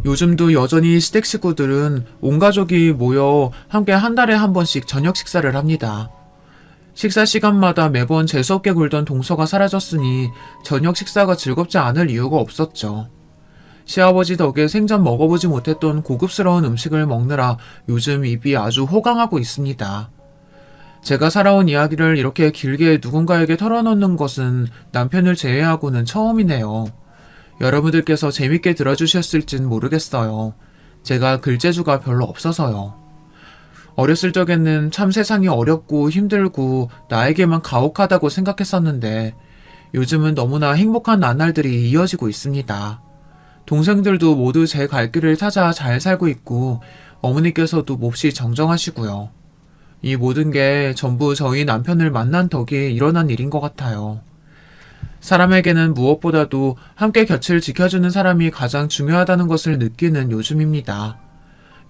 요즘도 여전히 시댁 식구들은 온 가족이 모여 함께 한 달에 한 번씩 저녁 식사를 합니다. 식사 시간마다 매번 재수없게 굴던 동서가 사라졌으니 저녁 식사가 즐겁지 않을 이유가 없었죠. 시아버지 덕에 생전 먹어보지 못했던 고급스러운 음식을 먹느라 요즘 입이 아주 호강하고 있습니다. 제가 살아온 이야기를 이렇게 길게 누군가에게 털어놓는 것은 남편을 제외하고는 처음이네요. 여러분들께서 재밌게 들어주셨을진 모르겠어요. 제가 글재주가 별로 없어서요. 어렸을 적에는 참 세상이 어렵고 힘들고 나에게만 가혹하다고 생각했었는데 요즘은 너무나 행복한 나날들이 이어지고 있습니다. 동생들도 모두 제 갈 길을 찾아 잘 살고 있고 어머니께서도 몹시 정정하시고요. 이 모든 게 전부 저희 남편을 만난 덕에 일어난 일인 것 같아요. 사람에게는 무엇보다도 함께 곁을 지켜주는 사람이 가장 중요하다는 것을 느끼는 요즘입니다.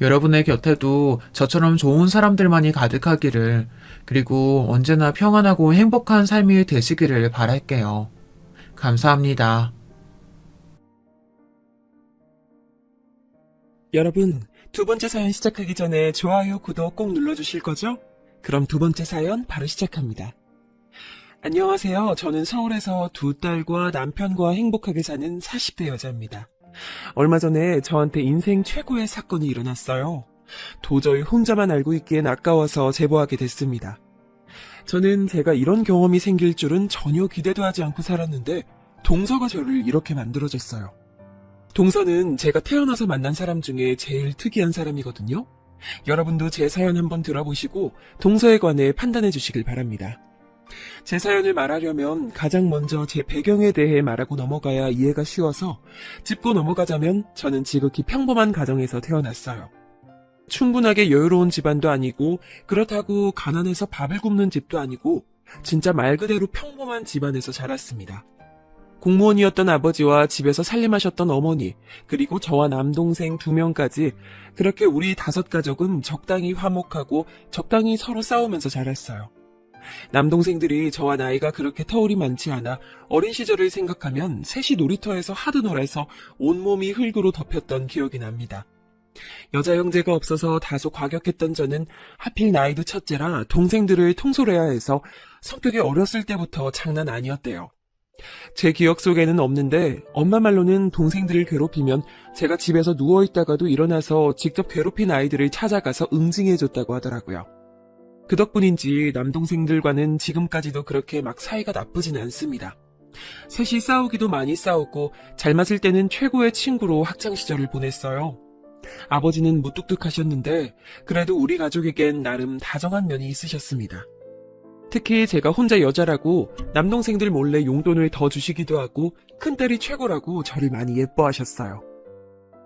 여러분의 곁에도 저처럼 좋은 사람들만이 가득하기를, 그리고 언제나 평안하고 행복한 삶이 되시기를 바랄게요. 감사합니다. 여러분, 두 번째 사연 시작하기 전에 좋아요, 구독 꼭 눌러주실 거죠? 그럼 두 번째 사연 바로 시작합니다. 안녕하세요. 저는 서울에서 두 딸과 남편과 행복하게 사는 40대 여자입니다. 얼마 전에 저한테 인생 최고의 사건이 일어났어요. 도저히 혼자만 알고 있기엔 아까워서 제보하게 됐습니다. 저는 제가 이런 경험이 생길 줄은 전혀 기대도 하지 않고 살았는데 동서가 저를 이렇게 만들어줬어요. 동서는 제가 태어나서 만난 사람 중에 제일 특이한 사람이거든요. 여러분도 제 사연 한번 들어보시고 동서에 관해 판단해 주시길 바랍니다. 제 사연을 말하려면 가장 먼저 제 배경에 대해 말하고 넘어가야 이해가 쉬워서 짚고 넘어가자면 저는 지극히 평범한 가정에서 태어났어요. 충분하게 여유로운 집안도 아니고 그렇다고 가난해서 밥을 굶는 집도 아니고 진짜 말 그대로 평범한 집안에서 자랐습니다. 공무원이었던 아버지와 집에서 살림하셨던 어머니, 그리고 저와 남동생 2명까지 그렇게 우리 5가족은 적당히 화목하고 적당히 서로 싸우면서 자랐어요. 남동생들이 저와 나이가 그렇게 터울이 많지 않아 어린 시절을 생각하면 셋이 놀이터에서 하드 놀아서 온몸이 흙으로 덮였던 기억이 납니다. 여자 형제가 없어서 다소 과격했던 저는 하필 나이도 첫째라 동생들을 통솔해야 해서 성격이 어렸을 때부터 장난 아니었대요. 제 기억 속에는 없는데 엄마 말로는 동생들을 괴롭히면 제가 집에서 누워있다가도 일어나서 직접 괴롭힌 아이들을 찾아가서 응징해줬다고 하더라고요. 그 덕분인지 남동생들과는 지금까지도 그렇게 막 사이가 나쁘진 않습니다. 셋이 싸우기도 많이 싸웠고 잘 맞을 때는 최고의 친구로 학창시절을 보냈어요. 아버지는 무뚝뚝하셨는데 그래도 우리 가족에겐 나름 다정한 면이 있으셨습니다. 특히 제가 혼자 여자라고 남동생들 몰래 용돈을 더 주시기도 하고 큰딸이 최고라고 저를 많이 예뻐하셨어요.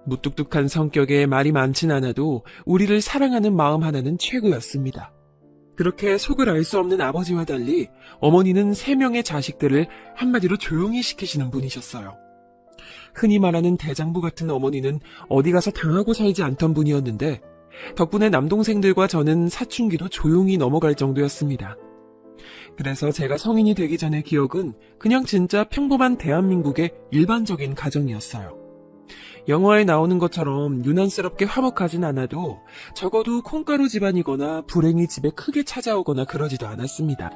무뚝뚝한 성격에 말이 많진 않아도 우리를 사랑하는 마음 하나는 최고였습니다. 그렇게 속을 알 수 없는 아버지와 달리 어머니는 3명의 자식들을 한마디로 조용히 시키시는 분이셨어요. 흔히 말하는 대장부 같은 어머니는 어디 가서 당하고 살지 않던 분이었는데 덕분에 남동생들과 저는 사춘기도 조용히 넘어갈 정도였습니다. 그래서 제가 성인이 되기 전의 기억은 그냥 진짜 평범한 대한민국의 일반적인 가정이었어요. 영화에 나오는 것처럼 유난스럽게 화목하진 않아도 적어도 콩가루 집안이거나 불행이 집에 크게 찾아오거나 그러지도 않았습니다.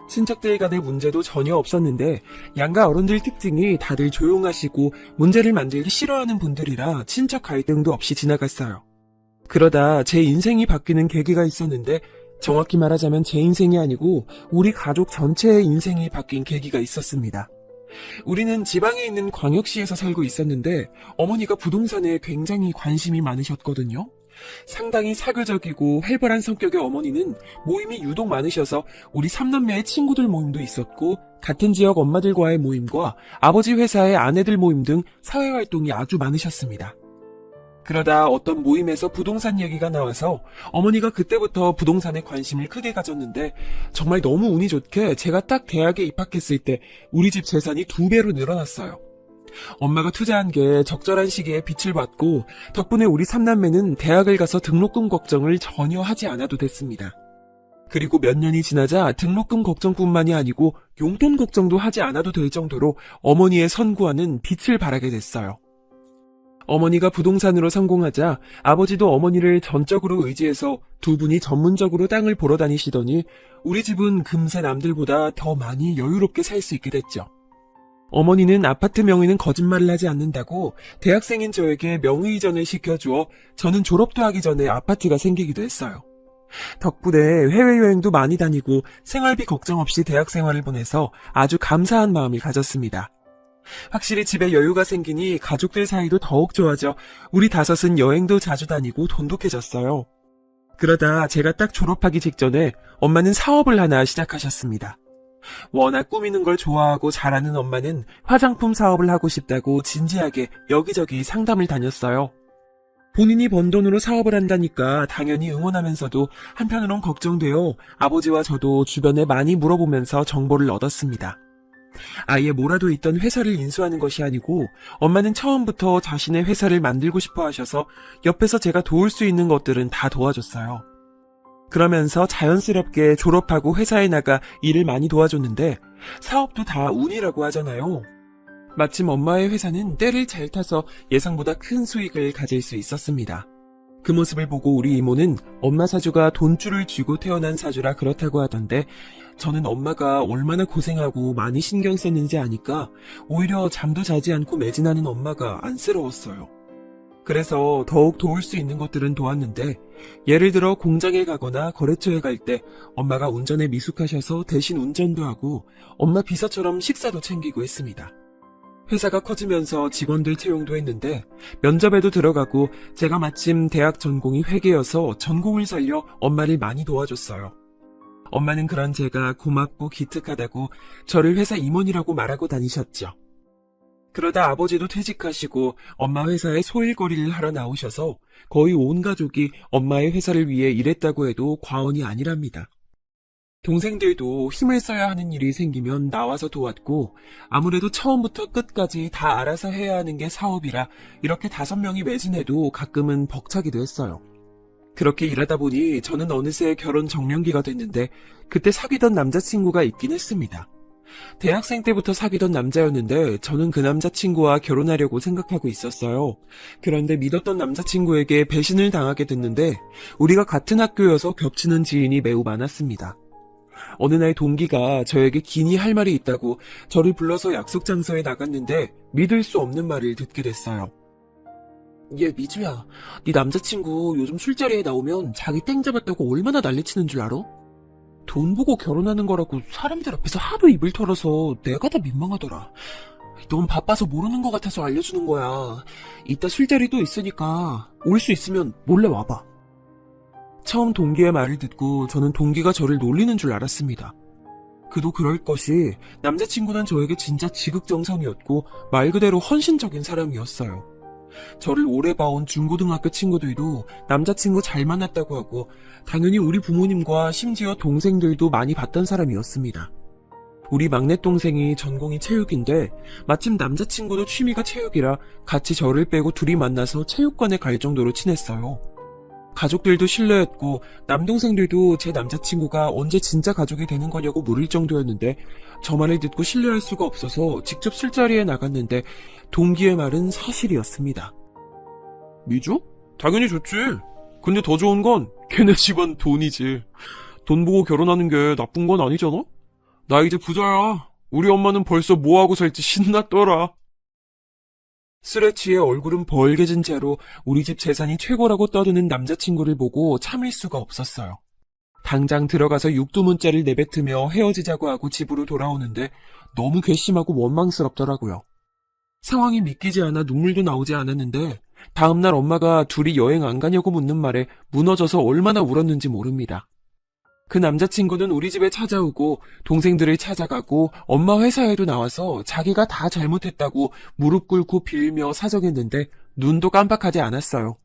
친척들 간의 문제도 전혀 없었는데 양가 어른들 특징이 다들 조용하시고 문제를 만들기 싫어하는 분들이라 친척 갈등도 없이 지나갔어요. 그러다 제 인생이 바뀌는 계기가 있었는데 정확히 말하자면 제 인생이 아니고 우리 가족 전체의 인생이 바뀐 계기가 있었습니다. 우리는 지방에 있는 광역시에서 살고 있었는데 어머니가 부동산에 굉장히 관심이 많으셨거든요. 상당히 사교적이고 활발한 성격의 어머니는 모임이 유독 많으셔서 우리 3남매의 친구들 모임도 있었고 같은 지역 엄마들과의 모임과 아버지 회사의 아내들 모임 등 사회활동이 아주 많으셨습니다. 그러다 어떤 모임에서 부동산 얘기가 나와서 어머니가 그때부터 부동산에 관심을 크게 가졌는데 정말 너무 운이 좋게 제가 딱 대학에 입학했을 때 우리 집 재산이 2배로 늘어났어요. 엄마가 투자한 게 적절한 시기에 빛을 받고 덕분에 우리 3남매는 대학을 가서 등록금 걱정을 전혀 하지 않아도 됐습니다. 그리고 몇 년이 지나자 등록금 걱정뿐만이 아니고 용돈 걱정도 하지 않아도 될 정도로 어머니의 선구와는 빛을 발하게 됐어요. 어머니가 부동산으로 성공하자 아버지도 어머니를 전적으로 의지해서 두 분이 전문적으로 땅을 보러 다니시더니 우리 집은 금세 남들보다 더 많이 여유롭게 살 수 있게 됐죠. 어머니는 아파트 명의는 거짓말을 하지 않는다고 대학생인 저에게 명의 이전을 시켜주어 저는 졸업도 하기 전에 아파트가 생기기도 했어요. 덕분에 해외여행도 많이 다니고 생활비 걱정 없이 대학 생활을 보내서 아주 감사한 마음을 가졌습니다. 확실히 집에 여유가 생기니 가족들 사이도 더욱 좋아져 우리 5은 여행도 자주 다니고 돈독해졌어요. 그러다 제가 딱 졸업하기 직전에 엄마는 사업을 하나 시작하셨습니다. 워낙 꾸미는 걸 좋아하고 잘하는 엄마는 화장품 사업을 하고 싶다고 진지하게 여기저기 상담을 다녔어요. 본인이 번 돈으로 사업을 한다니까 당연히 응원하면서도 한편으론 걱정되어 아버지와 저도 주변에 많이 물어보면서 정보를 얻었습니다. 아예 뭐라도 있던 회사를 인수하는 것이 아니고 엄마는 처음부터 자신의 회사를 만들고 싶어 하셔서 옆에서 제가 도울 수 있는 것들은 다 도와줬어요. 그러면서 자연스럽게 졸업하고 회사에 나가 일을 많이 도와줬는데 사업도 다 운이라고 하잖아요. 마침 엄마의 회사는 때를 잘 타서 예상보다 큰 수익을 가질 수 있었습니다. 그 모습을 보고 우리 이모는 엄마 사주가 돈줄을 쥐고 태어난 사주라 그렇다고 하던데 저는 엄마가 얼마나 고생하고 많이 신경 썼는지 아니까 오히려 잠도 자지 않고 매진하는 엄마가 안쓰러웠어요. 그래서 더욱 도울 수 있는 것들은 도왔는데 예를 들어 공장에 가거나 거래처에 갈 때 엄마가 운전에 미숙하셔서 대신 운전도 하고 엄마 비서처럼 식사도 챙기고 했습니다. 회사가 커지면서 직원들 채용도 했는데 면접에도 들어가고 제가 마침 대학 전공이 회계여서 전공을 살려 엄마를 많이 도와줬어요. 엄마는 그런 제가 고맙고 기특하다고 저를 회사 임원이라고 말하고 다니셨죠. 그러다 아버지도 퇴직하시고 엄마 회사에 소일거리를 하러 나오셔서 거의 온 가족이 엄마의 회사를 위해 일했다고 해도 과언이 아니랍니다. 동생들도 힘을 써야 하는 일이 생기면 나와서 도왔고 아무래도 처음부터 끝까지 다 알아서 해야 하는 게 사업이라 이렇게 5명이 매진해도 가끔은 벅차기도 했어요. 그렇게 일하다 보니 저는 어느새 결혼 정년기가 됐는데 그때 사귀던 남자친구가 있긴 했습니다. 대학생 때부터 사귀던 남자였는데 저는 그 남자친구와 결혼하려고 생각하고 있었어요. 그런데 믿었던 남자친구에게 배신을 당하게 됐는데 우리가 같은 학교여서 겹치는 지인이 매우 많았습니다. 어느 날 동기가 저에게 긴히 할 말이 있다고 저를 불러서 약속 장소에 나갔는데 믿을 수 없는 말을 듣게 됐어요. 얘 미주야, 네 남자친구 요즘 술자리에 나오면 자기 땡 잡았다고 얼마나 난리치는 줄 알아? 돈 보고 결혼하는 거라고 사람들 앞에서 하도 입을 털어서 내가 다 민망하더라. 넌 바빠서 모르는 것 같아서 알려주는 거야. 이따 술자리 또 있으니까 올 수 있으면 몰래 와봐. 처음 동기의 말을 듣고 저는 동기가 저를 놀리는 줄 알았습니다. 그도 그럴 것이 남자친구는 저에게 진짜 지극정성이었고 말 그대로 헌신적인 사람이었어요. 저를 오래 봐온 중고등학교 친구들도 남자친구 잘 만났다고 하고 당연히 우리 부모님과 심지어 동생들도 많이 봤던 사람이었습니다. 우리 막내 동생이 전공이 체육인데 마침 남자친구도 취미가 체육이라 같이 저를 빼고 둘이 만나서 체육관에 갈 정도로 친했어요. 가족들도 신뢰했고 남동생들도 제 남자친구가 언제 진짜 가족이 되는 거냐고 물을 정도였는데 저 말을 듣고 신뢰할 수가 없어서 직접 술자리에 나갔는데 동기의 말은 사실이었습니다. 미주? 당연히 좋지. 근데 더 좋은 건 걔네 집안 돈이지. 돈 보고 결혼하는 게 나쁜 건 아니잖아? 나 이제 부자야. 우리 엄마는 벌써 뭐하고 살지 신났더라. 술에 취해 얼굴은 벌게진 채로 우리 집 재산이 최고라고 떠드는 남자친구를 보고 참을 수가 없었어요. 당장 들어가서 육두문자를 내뱉으며 헤어지자고 하고 집으로 돌아오는데 너무 괘씸하고 원망스럽더라고요. 상황이 믿기지 않아 눈물도 나오지 않았는데 다음날 엄마가 둘이 여행 안 가냐고 묻는 말에 무너져서 얼마나 울었는지 모릅니다. 그 남자친구는 우리 집에 찾아오고 동생들을 찾아가고 엄마 회사에도 나와서 자기가 다 잘못했다고 무릎 꿇고 빌며 사정했는데 눈도 깜빡하지 않았어요.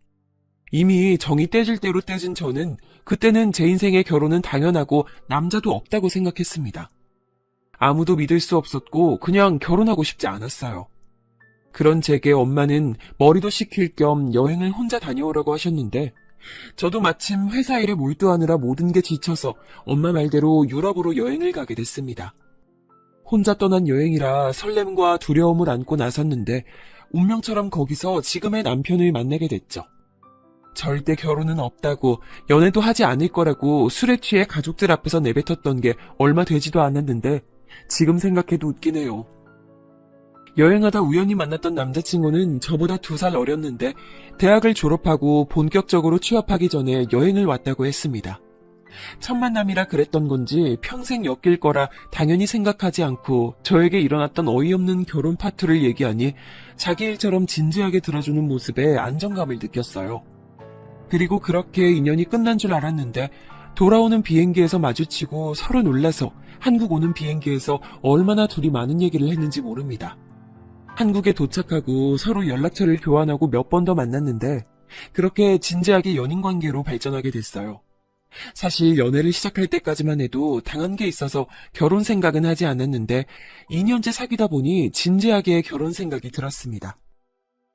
이미 정이 떼질 대로 떼진 저는 그때는 제 인생의 결혼은 당연하고 남자도 없다고 생각했습니다. 아무도 믿을 수 없었고 그냥 결혼하고 싶지 않았어요. 그런 제게 엄마는 머리도 식힐 겸 여행을 혼자 다녀오라고 하셨는데 저도 마침 회사 일에 몰두하느라 모든 게 지쳐서 엄마 말대로 유럽으로 여행을 가게 됐습니다. 혼자 떠난 여행이라 설렘과 두려움을 안고 나섰는데 운명처럼 거기서 지금의 남편을 만나게 됐죠. 절대 결혼은 없다고 연애도 하지 않을 거라고 술에 취해 가족들 앞에서 내뱉었던 게 얼마 되지도 않았는데 지금 생각해도 웃기네요. 여행하다 우연히 만났던 남자친구는 저보다 2살 어렸는데 대학을 졸업하고 본격적으로 취업하기 전에 여행을 왔다고 했습니다. 첫 만남이라 그랬던 건지 평생 엮일 거라 당연히 생각하지 않고 저에게 일어났던 어이없는 결혼 파투를 얘기하니 자기 일처럼 진지하게 들어주는 모습에 안정감을 느꼈어요. 그리고 그렇게 인연이 끝난 줄 알았는데 돌아오는 비행기에서 마주치고 서로 놀라서 한국 오는 비행기에서 얼마나 둘이 많은 얘기를 했는지 모릅니다. 한국에 도착하고 서로 연락처를 교환하고 몇 번 더 만났는데 그렇게 진지하게 연인관계로 발전하게 됐어요. 사실 연애를 시작할 때까지만 해도 당한 게 있어서 결혼 생각은 하지 않았는데 2년째 사귀다 보니 진지하게 결혼 생각이 들었습니다.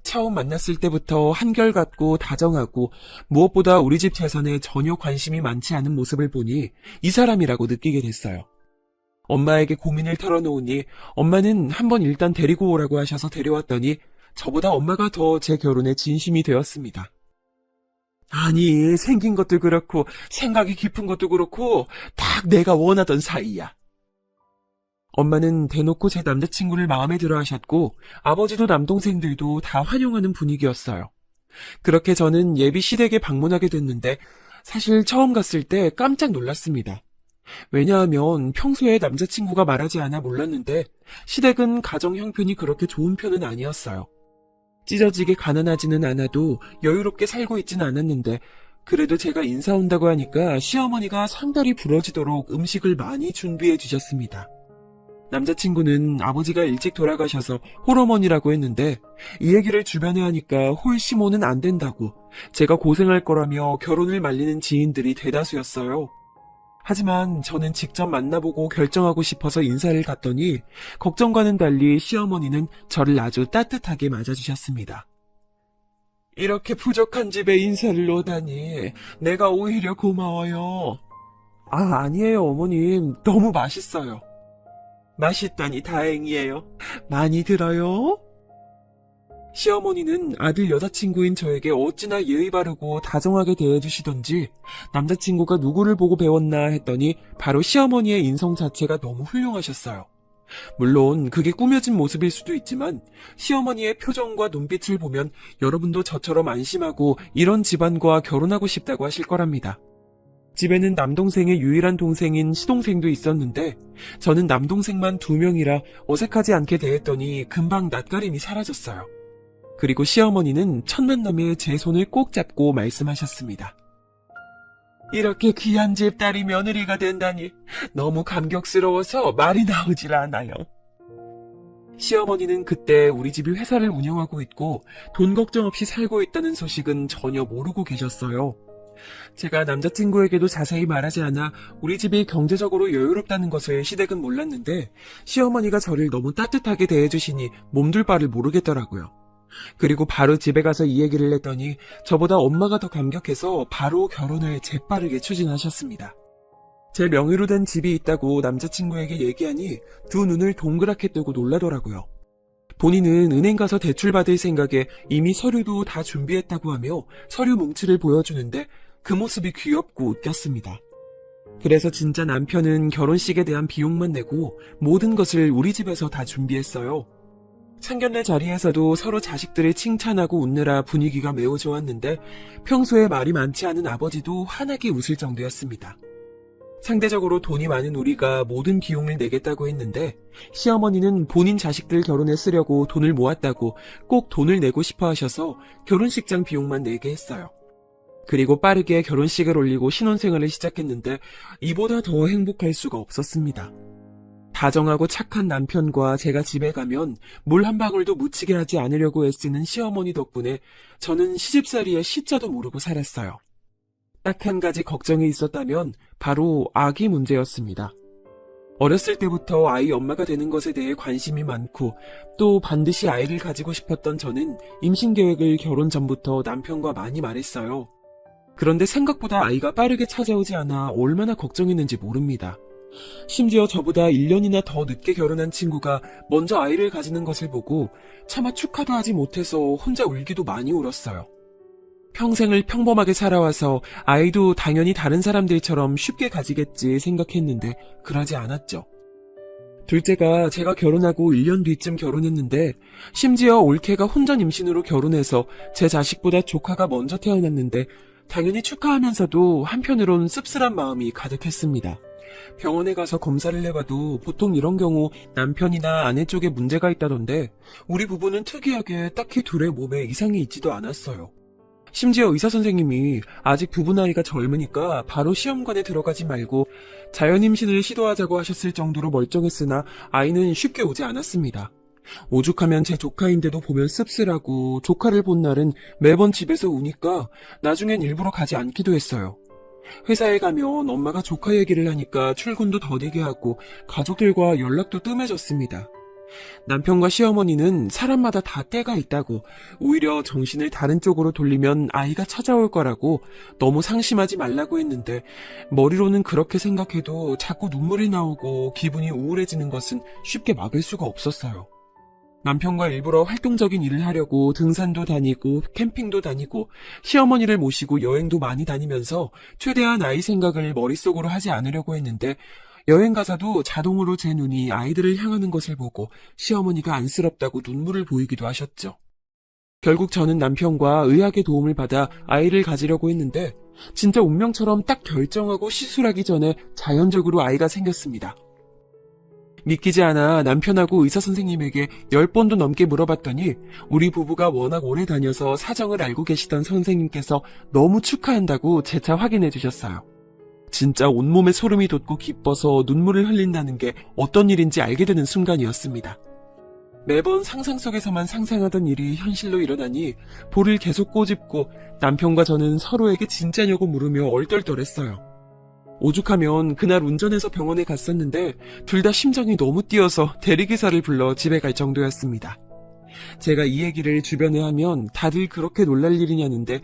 처음 만났을 때부터 한결같고 다정하고 무엇보다 우리 집 재산에 전혀 관심이 많지 않은 모습을 보니 이 사람이라고 느끼게 됐어요. 엄마에게 고민을 털어놓으니 엄마는 한번 일단 데리고 오라고 하셔서 데려왔더니 저보다 엄마가 더 제 결혼에 진심이 되었습니다. 아니, 생긴 것도 그렇고 생각이 깊은 것도 그렇고 딱 내가 원하던 사이야. 엄마는 대놓고 제 남자친구를 마음에 들어 하셨고 아버지도 남동생들도 다 환영하는 분위기였어요. 그렇게 저는 예비 시댁에 방문하게 됐는데 사실 처음 갔을 때 깜짝 놀랐습니다. 왜냐하면 평소에 남자친구가 말하지 않아 몰랐는데 시댁은 가정 형편이 그렇게 좋은 편은 아니었어요. 찢어지게 가난하지는 않아도 여유롭게 살고 있진 않았는데 그래도 제가 인사 온다고 하니까 시어머니가 상다리 부러지도록 음식을 많이 준비해 주셨습니다. 남자친구는 아버지가 일찍 돌아가셔서 홀어머니라고 했는데 이 얘기를 주변에 하니까 홀시모는 안 된다고 제가 고생할 거라며 결혼을 말리는 지인들이 대다수였어요. 하지만 저는 직접 만나보고 결정하고 싶어서 인사를 갔더니 걱정과는 달리 시어머니는 저를 아주 따뜻하게 맞아주셨습니다. 이렇게 부족한 집에 인사를 오다니 내가 오히려 고마워요. 아니에요, 어머님. 너무 맛있어요. 맛있다니 다행이에요. 많이 들어요? 시어머니는 아들 여자친구인 저에게 어찌나 예의 바르고 다정하게 대해주시던지 남자친구가 누구를 보고 배웠나 했더니 바로 시어머니의 인성 자체가 너무 훌륭하셨어요. 물론 그게 꾸며진 모습일 수도 있지만 시어머니의 표정과 눈빛을 보면 여러분도 저처럼 안심하고 이런 집안과 결혼하고 싶다고 하실 거랍니다. 집에는 남동생의 유일한 동생인 시동생도 있었는데 저는 남동생만 2명이라 어색하지 않게 대했더니 금방 낯가림이 사라졌어요. 그리고 시어머니는 첫 만남에 제 손을 꼭 잡고 말씀하셨습니다. 이렇게 귀한 집 딸이 며느리가 된다니 너무 감격스러워서 말이 나오질 않아요. 시어머니는 그때 우리 집이 회사를 운영하고 있고 돈 걱정 없이 살고 있다는 소식은 전혀 모르고 계셨어요. 제가 남자친구에게도 자세히 말하지 않아 우리 집이 경제적으로 여유롭다는 것을 시댁은 몰랐는데 시어머니가 저를 너무 따뜻하게 대해주시니 몸둘 바를 모르겠더라고요. 그리고 바로 집에 가서 이 얘기를 했더니 저보다 엄마가 더 감격해서 바로 결혼을 재빠르게 추진하셨습니다. 제 명의로 된 집이 있다고 남자친구에게 얘기하니 2 눈을 동그랗게 뜨고 놀라더라고요. 본인은 은행 가서 대출 받을 생각에 이미 서류도 다 준비했다고 하며 서류 뭉치를 보여주는데 그 모습이 귀엽고 웃겼습니다. 그래서 진짜 남편은 결혼식에 대한 비용만 내고 모든 것을 우리 집에서 다 준비했어요. 상견례 자리에서도 서로 자식들을 칭찬하고 웃느라 분위기가 매우 좋았는데 평소에 말이 많지 않은 아버지도 환하게 웃을 정도였습니다. 상대적으로 돈이 많은 우리가 모든 비용을 내겠다고 했는데 시어머니는 본인 자식들 결혼에 쓰려고 돈을 모았다고 꼭 돈을 내고 싶어 하셔서 결혼식장 비용만 내게 했어요. 그리고 빠르게 결혼식을 올리고 신혼생활을 시작했는데 이보다 더 행복할 수가 없었습니다. 다정하고 착한 남편과 제가 집에 가면 물 한 방울도 묻히게 하지 않으려고 애쓰는 시어머니 덕분에 저는 시집살이의 시자도 모르고 살았어요. 딱 한 가지 걱정이 있었다면 바로 아기 문제였습니다. 어렸을 때부터 아이 엄마가 되는 것에 대해 관심이 많고 또 반드시 아이를 가지고 싶었던 저는 임신 계획을 결혼 전부터 남편과 많이 말했어요. 그런데 생각보다 아이가 빠르게 찾아오지 않아 얼마나 걱정했는지 모릅니다. 심지어 저보다 1년이나 더 늦게 결혼한 친구가 먼저 아이를 가지는 것을 보고 차마 축하도 하지 못해서 혼자 울기도 많이 울었어요. 평생을 평범하게 살아와서 아이도 당연히 다른 사람들처럼 쉽게 가지겠지 생각했는데 그러지 않았죠. 둘째가 제가 결혼하고 1년 뒤쯤 결혼했는데 심지어 올케가 혼전 임신으로 결혼해서 제 자식보다 조카가 먼저 태어났는데 당연히 축하하면서도 한편으론 씁쓸한 마음이 가득했습니다. 병원에 가서 검사를 해봐도 보통 이런 경우 남편이나 아내 쪽에 문제가 있다던데 우리 부부는 특이하게 딱히 둘의 몸에 이상이 있지도 않았어요. 심지어 의사 선생님이 아직 부부 나이가 젊으니까 바로 시험관에 들어가지 말고 자연임신을 시도하자고 하셨을 정도로 멀쩡했으나 아이는 쉽게 오지 않았습니다. 오죽하면 제 조카인데도 보면 씁쓸하고 조카를 본 날은 매번 집에서 우니까 나중엔 일부러 가지 않기도 했어요. 회사에 가면 엄마가 조카 얘기를 하니까 출근도 더디게 하고 가족들과 연락도 뜸해졌습니다. 남편과 시어머니는 사람마다 다 때가 있다고 오히려 정신을 다른 쪽으로 돌리면 아이가 찾아올 거라고 너무 상심하지 말라고 했는데 머리로는 그렇게 생각해도 자꾸 눈물이 나오고 기분이 우울해지는 것은 쉽게 막을 수가 없었어요. 남편과 일부러 활동적인 일을 하려고 등산도 다니고 캠핑도 다니고 시어머니를 모시고 여행도 많이 다니면서 최대한 아이 생각을 머릿속으로 하지 않으려고 했는데 여행 가서도 자동으로 제 눈이 아이들을 향하는 것을 보고 시어머니가 안쓰럽다고 눈물을 보이기도 하셨죠. 결국 저는 남편과 의학의 도움을 받아 아이를 가지려고 했는데 진짜 운명처럼 딱 결정하고 시술하기 전에 자연적으로 아이가 생겼습니다. 믿기지 않아 남편하고 의사 선생님에게 10번도 넘게 물어봤더니 우리 부부가 워낙 오래 다녀서 사정을 알고 계시던 선생님께서 너무 축하한다고 재차 확인해 주셨어요. 진짜 온몸에 소름이 돋고 기뻐서 눈물을 흘린다는 게 어떤 일인지 알게 되는 순간이었습니다. 매번 상상 속에서만 상상하던 일이 현실로 일어나니 볼을 계속 꼬집고 남편과 저는 서로에게 진짜냐고 물으며 얼떨떨했어요. 오죽하면 그날 운전해서 병원에 갔었는데 둘 다 심장이 너무 뛰어서 대리기사를 불러 집에 갈 정도였습니다. 제가 이 얘기를 주변에 하면 다들 그렇게 놀랄 일이냐는데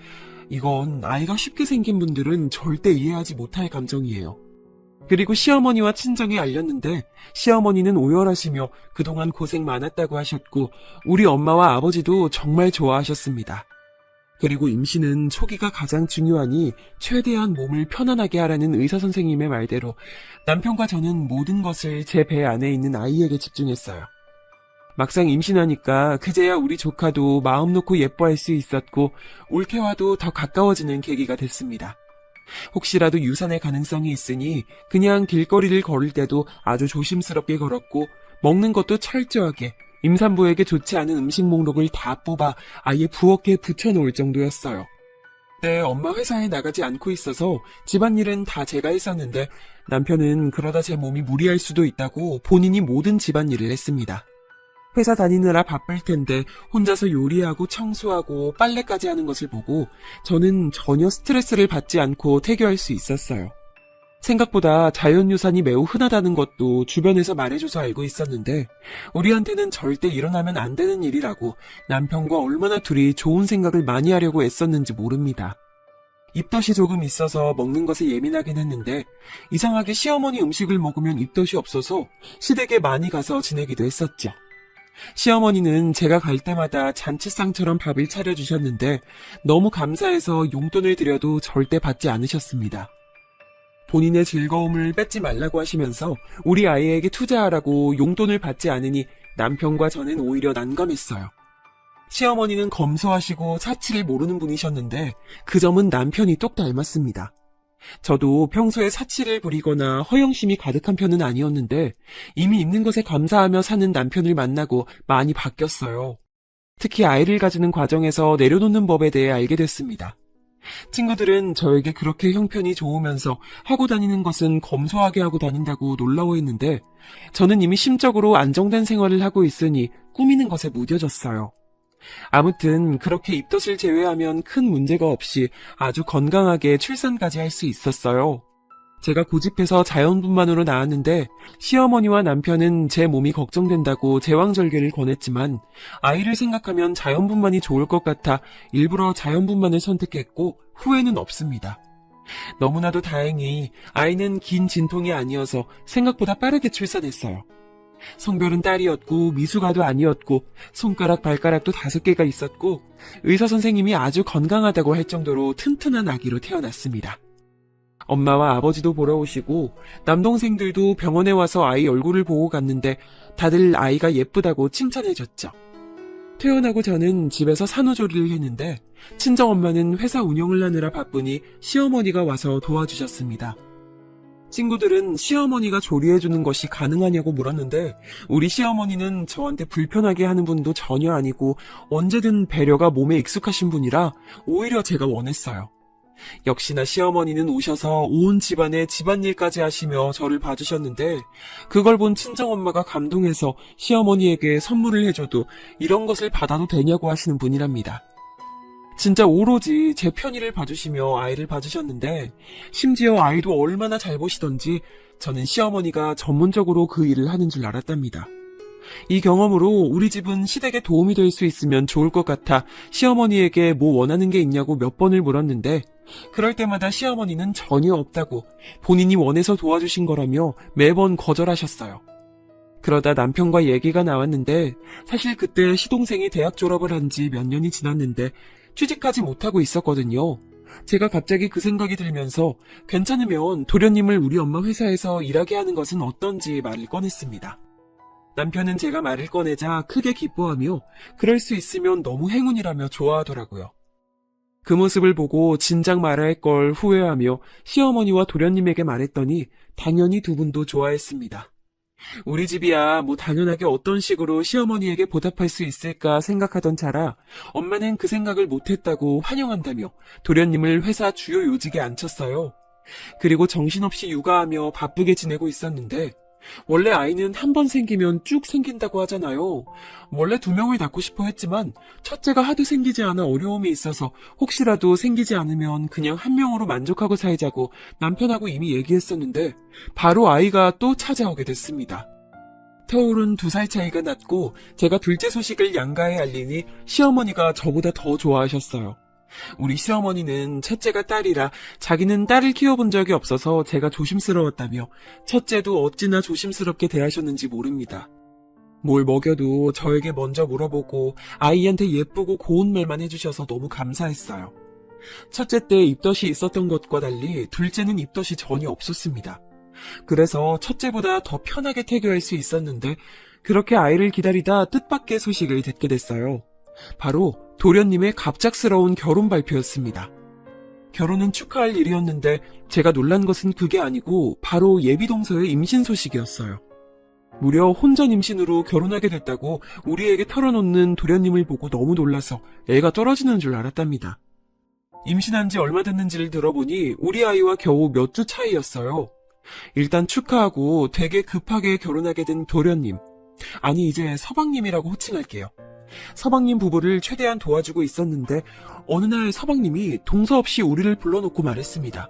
이건 아이가 쉽게 생긴 분들은 절대 이해하지 못할 감정이에요. 그리고 시어머니와 친정에 알렸는데 시어머니는 오열하시며 그동안 고생 많았다고 하셨고 우리 엄마와 아버지도 정말 좋아하셨습니다. 그리고 임신은 초기가 가장 중요하니 최대한 몸을 편안하게 하라는 의사 선생님의 말대로 남편과 저는 모든 것을 제 배 안에 있는 아이에게 집중했어요. 막상 임신하니까 그제야 우리 조카도 마음 놓고 예뻐할 수 있었고 올케와도 더 가까워지는 계기가 됐습니다. 혹시라도 유산의 가능성이 있으니 그냥 길거리를 걸을 때도 아주 조심스럽게 걸었고 먹는 것도 철저하게 임산부에게 좋지 않은 음식 목록을 다 뽑아 아예 부엌에 붙여놓을 정도였어요. 그때 엄마 회사에 나가지 않고 있어서 집안일은 다 제가 했었는데 남편은 그러다 제 몸이 무리할 수도 있다고 본인이 모든 집안일을 했습니다. 회사 다니느라 바쁠 텐데 혼자서 요리하고 청소하고 빨래까지 하는 것을 보고 저는 전혀 스트레스를 받지 않고 태교할 수 있었어요. 생각보다 자연유산이 매우 흔하다는 것도 주변에서 말해줘서 알고 있었는데 우리한테는 절대 일어나면 안 되는 일이라고 남편과 얼마나 둘이 좋은 생각을 많이 하려고 애썼는지 모릅니다. 입덧이 조금 있어서 먹는 것에 예민하긴 했는데 이상하게 시어머니 음식을 먹으면 입덧이 없어서 시댁에 많이 가서 지내기도 했었죠. 시어머니는 제가 갈 때마다 잔치상처럼 밥을 차려주셨는데 너무 감사해서 용돈을 드려도 절대 받지 않으셨습니다. 본인의 즐거움을 뺏지 말라고 하시면서 우리 아이에게 투자하라고 용돈을 받지 않으니 남편과 저는 오히려 난감했어요. 시어머니는 검소하시고 사치를 모르는 분이셨는데 그 점은 남편이 똑 닮았습니다. 저도 평소에 사치를 부리거나 허영심이 가득한 편은 아니었는데 이미 있는 것에 감사하며 사는 남편을 만나고 많이 바뀌었어요. 특히 아이를 가지는 과정에서 내려놓는 법에 대해 알게 됐습니다. 친구들은 저에게 그렇게 형편이 좋으면서 하고 다니는 것은 검소하게 하고 다닌다고 놀라워했는데 저는 이미 심적으로 안정된 생활을 하고 있으니 꾸미는 것에 무뎌졌어요. 아무튼 그렇게 입덧을 제외하면 큰 문제가 없이 아주 건강하게 출산까지 할 수 있었어요. 제가 고집해서 자연분만으로 나왔는데 시어머니와 남편은 제 몸이 걱정된다고 제왕절개를 권했지만 아이를 생각하면 자연분만이 좋을 것 같아 일부러 자연분만을 선택했고 후회는 없습니다. 너무나도 다행히 아이는 긴 진통이 아니어서 생각보다 빠르게 출산했어요. 성별은 딸이었고 미숙아도 아니었고 손가락 발가락도 5개가 있었고 의사 선생님이 아주 건강하다고 할 정도로 튼튼한 아기로 태어났습니다. 엄마와 아버지도 보러 오시고 남동생들도 병원에 와서 아이 얼굴을 보고 갔는데 다들 아이가 예쁘다고 칭찬해줬죠. 퇴원하고 저는 집에서 산후조리를 했는데 친정엄마는 회사 운영을 하느라 바쁘니 시어머니가 와서 도와주셨습니다. 친구들은 시어머니가 조리해주는 것이 가능하냐고 물었는데 우리 시어머니는 저한테 불편하게 하는 분도 전혀 아니고 언제든 배려가 몸에 익숙하신 분이라 오히려 제가 원했어요. 역시나 시어머니는 오셔서 온 집안의 집안일까지 하시며 저를 봐주셨는데 그걸 본 친정엄마가 감동해서 시어머니에게 선물을 해줘도 이런 것을 받아도 되냐고 하시는 분이랍니다. 진짜 오로지 제 편의를 봐주시며 아이를 봐주셨는데 심지어 아이도 얼마나 잘 보시던지 저는 시어머니가 전문적으로 그 일을 하는 줄 알았답니다. 이 경험으로 우리 집은 시댁에 도움이 될 수 있으면 좋을 것 같아 시어머니에게 뭐 원하는 게 있냐고 몇 번을 물었는데 그럴 때마다 시어머니는 전혀 없다고 본인이 원해서 도와주신 거라며 매번 거절하셨어요. 그러다 남편과 얘기가 나왔는데 사실 그때 시동생이 대학 졸업을 한 지 몇 년이 지났는데 취직하지 못하고 있었거든요. 제가 갑자기 그 생각이 들면서 괜찮으면 도련님을 우리 엄마 회사에서 일하게 하는 것은 어떤지 말을 꺼냈습니다. 남편은 제가 말을 꺼내자 크게 기뻐하며 그럴 수 있으면 너무 행운이라며 좋아하더라고요. 그 모습을 보고 진작 말아야 할 걸 후회하며 시어머니와 도련님에게 말했더니 당연히 두 분도 좋아했습니다. 우리 집이야 뭐 당연하게 어떤 식으로 시어머니에게 보답할 수 있을까 생각하던 차라 엄마는 그 생각을 못했다고 환영한다며 도련님을 회사 주요 요직에 앉혔어요. 그리고 정신없이 육아하며 바쁘게 지내고 있었는데 원래 아이는 한 번 생기면 쭉 생긴다고 하잖아요. 원래 2명을 낳고 싶어 했지만 첫째가 하도 생기지 않아 어려움이 있어서 혹시라도 생기지 않으면 그냥 1명으로 만족하고 살자고 남편하고 이미 얘기했었는데 바로 아이가 또 찾아오게 됐습니다. 태울은 2살 차이가 났고 제가 둘째 소식을 양가에 알리니 시어머니가 저보다 더 좋아하셨어요. 우리 시어머니는 첫째가 딸이라 자기는 딸을 키워본 적이 없어서 제가 조심스러웠다며 첫째도 어찌나 조심스럽게 대하셨는지 모릅니다. 뭘 먹여도 저에게 먼저 물어보고 아이한테 예쁘고 고운 말만 해주셔서 너무 감사했어요. 첫째 때 입덧이 있었던 것과 달리 둘째는 입덧이 전혀 없었습니다. 그래서 첫째보다 더 편하게 태교할 수 있었는데 그렇게 아이를 기다리다 뜻밖의 소식을 듣게 됐어요. 바로 도련님의 갑작스러운 결혼 발표였습니다. 결혼은 축하할 일이었는데 제가 놀란 것은 그게 아니고 바로 예비동서의 임신 소식이었어요. 무려 혼전 임신으로 결혼하게 됐다고 우리에게 털어놓는 도련님을 보고 너무 놀라서 애가 떨어지는 줄 알았답니다. 임신한 지 얼마 됐는지를 들어보니 우리 아이와 겨우 몇 주 차이였어요. 일단 축하하고 되게 급하게 결혼하게 된 도련님. 아니 이제 서방님이라고 호칭할게요. 서방님 부부를 최대한 도와주고 있었는데 어느 날 서방님이 동서 없이 우리를 불러놓고 말했습니다.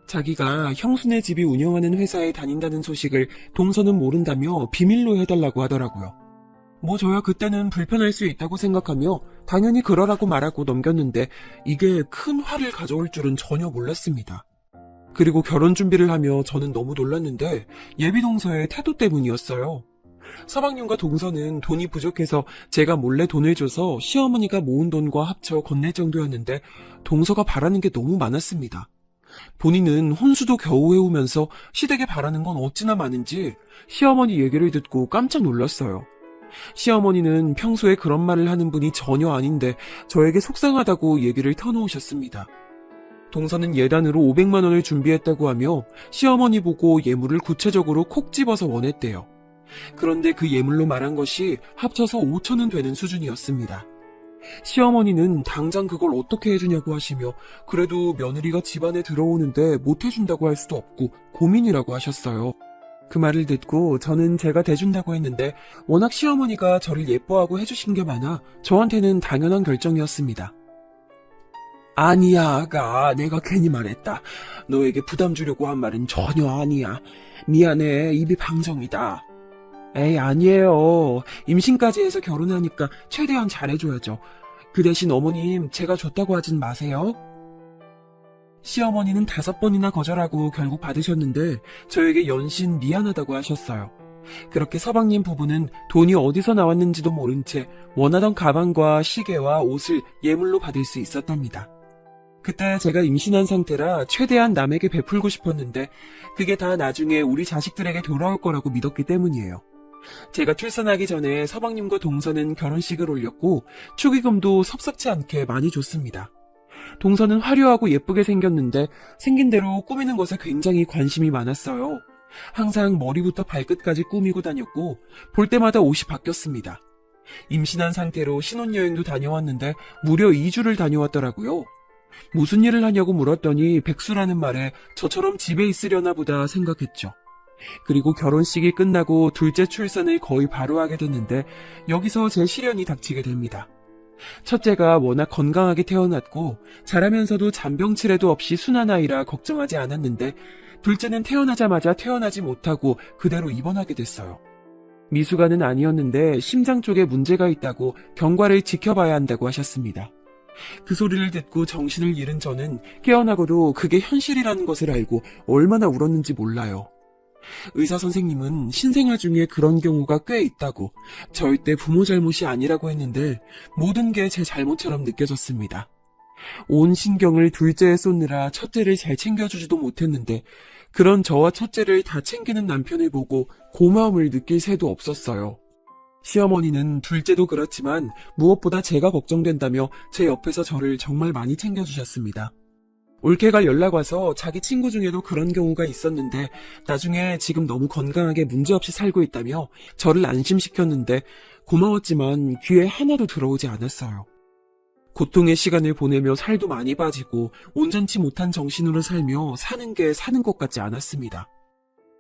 자기가 형수네 집이 운영하는 회사에 다닌다는 소식을 동서는 모른다며 비밀로 해달라고 하더라고요. 뭐 저야 그때는 불편할 수 있다고 생각하며 당연히 그러라고 말하고 넘겼는데 이게 큰 화를 가져올 줄은 전혀 몰랐습니다. 그리고 결혼 준비를 하며 저는 너무 놀랐는데 예비동서의 태도 때문이었어요. 서방님과 동서는 돈이 부족해서 제가 몰래 돈을 줘서 시어머니가 모은 돈과 합쳐 건넬 정도였는데 동서가 바라는 게 너무 많았습니다. 본인은 혼수도 겨우 해오면서 시댁에 바라는 건 어찌나 많은지 시어머니 얘기를 듣고 깜짝 놀랐어요. 시어머니는 평소에 그런 말을 하는 분이 전혀 아닌데 저에게 속상하다고 얘기를 터놓으셨습니다. 동서는 예단으로 500만 원을 준비했다고 하며 시어머니 보고 예물을 구체적으로 콕 집어서 원했대요. 그런데 그 예물로 말한 것이 합쳐서 5천원 되는 수준이었습니다. 시어머니는 당장 그걸 어떻게 해주냐고 하시며 그래도 며느리가 집안에 들어오는데 못 해준다고 할 수도 없고 고민이라고 하셨어요. 그 말을 듣고 저는 제가 대준다고 했는데 워낙 시어머니가 저를 예뻐하고 해주신 게 많아 저한테는 당연한 결정이었습니다. 아니야 아가, 내가 괜히 말했다. 너에게 부담 주려고 한 말은 전혀 아니야. 미안해, 입이 방정이다. 에이 아니에요. 임신까지 해서 결혼하니까 최대한 잘해줘야죠. 그 대신 어머님 제가 줬다고 하진 마세요. 시어머니는 5번이나 거절하고 결국 받으셨는데 저에게 연신 미안하다고 하셨어요. 그렇게 서방님 부부는 돈이 어디서 나왔는지도 모른 채 원하던 가방과 시계와 옷을 예물로 받을 수 있었답니다. 그때 제가 임신한 상태라 최대한 남에게 베풀고 싶었는데 그게 다 나중에 우리 자식들에게 돌아올 거라고 믿었기 때문이에요. 제가 출산하기 전에 서방님과 동서는 결혼식을 올렸고 축의금도 섭섭치 않게 많이 줬습니다. 동서는 화려하고 예쁘게 생겼는데 생긴 대로 꾸미는 것에 굉장히 관심이 많았어요. 항상 머리부터 발끝까지 꾸미고 다녔고 볼 때마다 옷이 바뀌었습니다. 임신한 상태로 신혼여행도 다녀왔는데 무려 2주를 다녀왔더라고요. 무슨 일을 하냐고 물었더니 백수라는 말에 저처럼 집에 있으려나 보다 생각했죠. 그리고 결혼식이 끝나고 둘째 출산을 거의 바로 하게 됐는데 여기서 제 시련이 닥치게 됩니다. 첫째가 워낙 건강하게 태어났고 자라면서도 잔병치레도 없이 순한 아이라 걱정하지 않았는데 둘째는 태어나자마자 태어나지 못하고 그대로 입원하게 됐어요. 미숙아는 아니었는데 심장 쪽에 문제가 있다고 경과를 지켜봐야 한다고 하셨습니다. 그 소리를 듣고 정신을 잃은 저는 깨어나고도 그게 현실이라는 것을 알고 얼마나 울었는지 몰라요. 의사 선생님은 신생아 중에 그런 경우가 꽤 있다고 절대 부모 잘못이 아니라고 했는데 모든 게 제 잘못처럼 느껴졌습니다. 온 신경을 둘째에 쏟느라 첫째를 잘 챙겨주지도 못했는데 그런 저와 첫째를 다 챙기는 남편을 보고 고마움을 느낄 새도 없었어요. 시어머니는 둘째도 그렇지만 무엇보다 제가 걱정된다며 제 옆에서 저를 정말 많이 챙겨주셨습니다. 올케가 연락 와서 자기 친구 중에도 그런 경우가 있었는데 나중에 지금 너무 건강하게 문제없이 살고 있다며 저를 안심시켰는데 고마웠지만 귀에 하나도 들어오지 않았어요. 고통의 시간을 보내며 살도 많이 빠지고 온전치 못한 정신으로 살며 사는 게 사는 것 같지 않았습니다.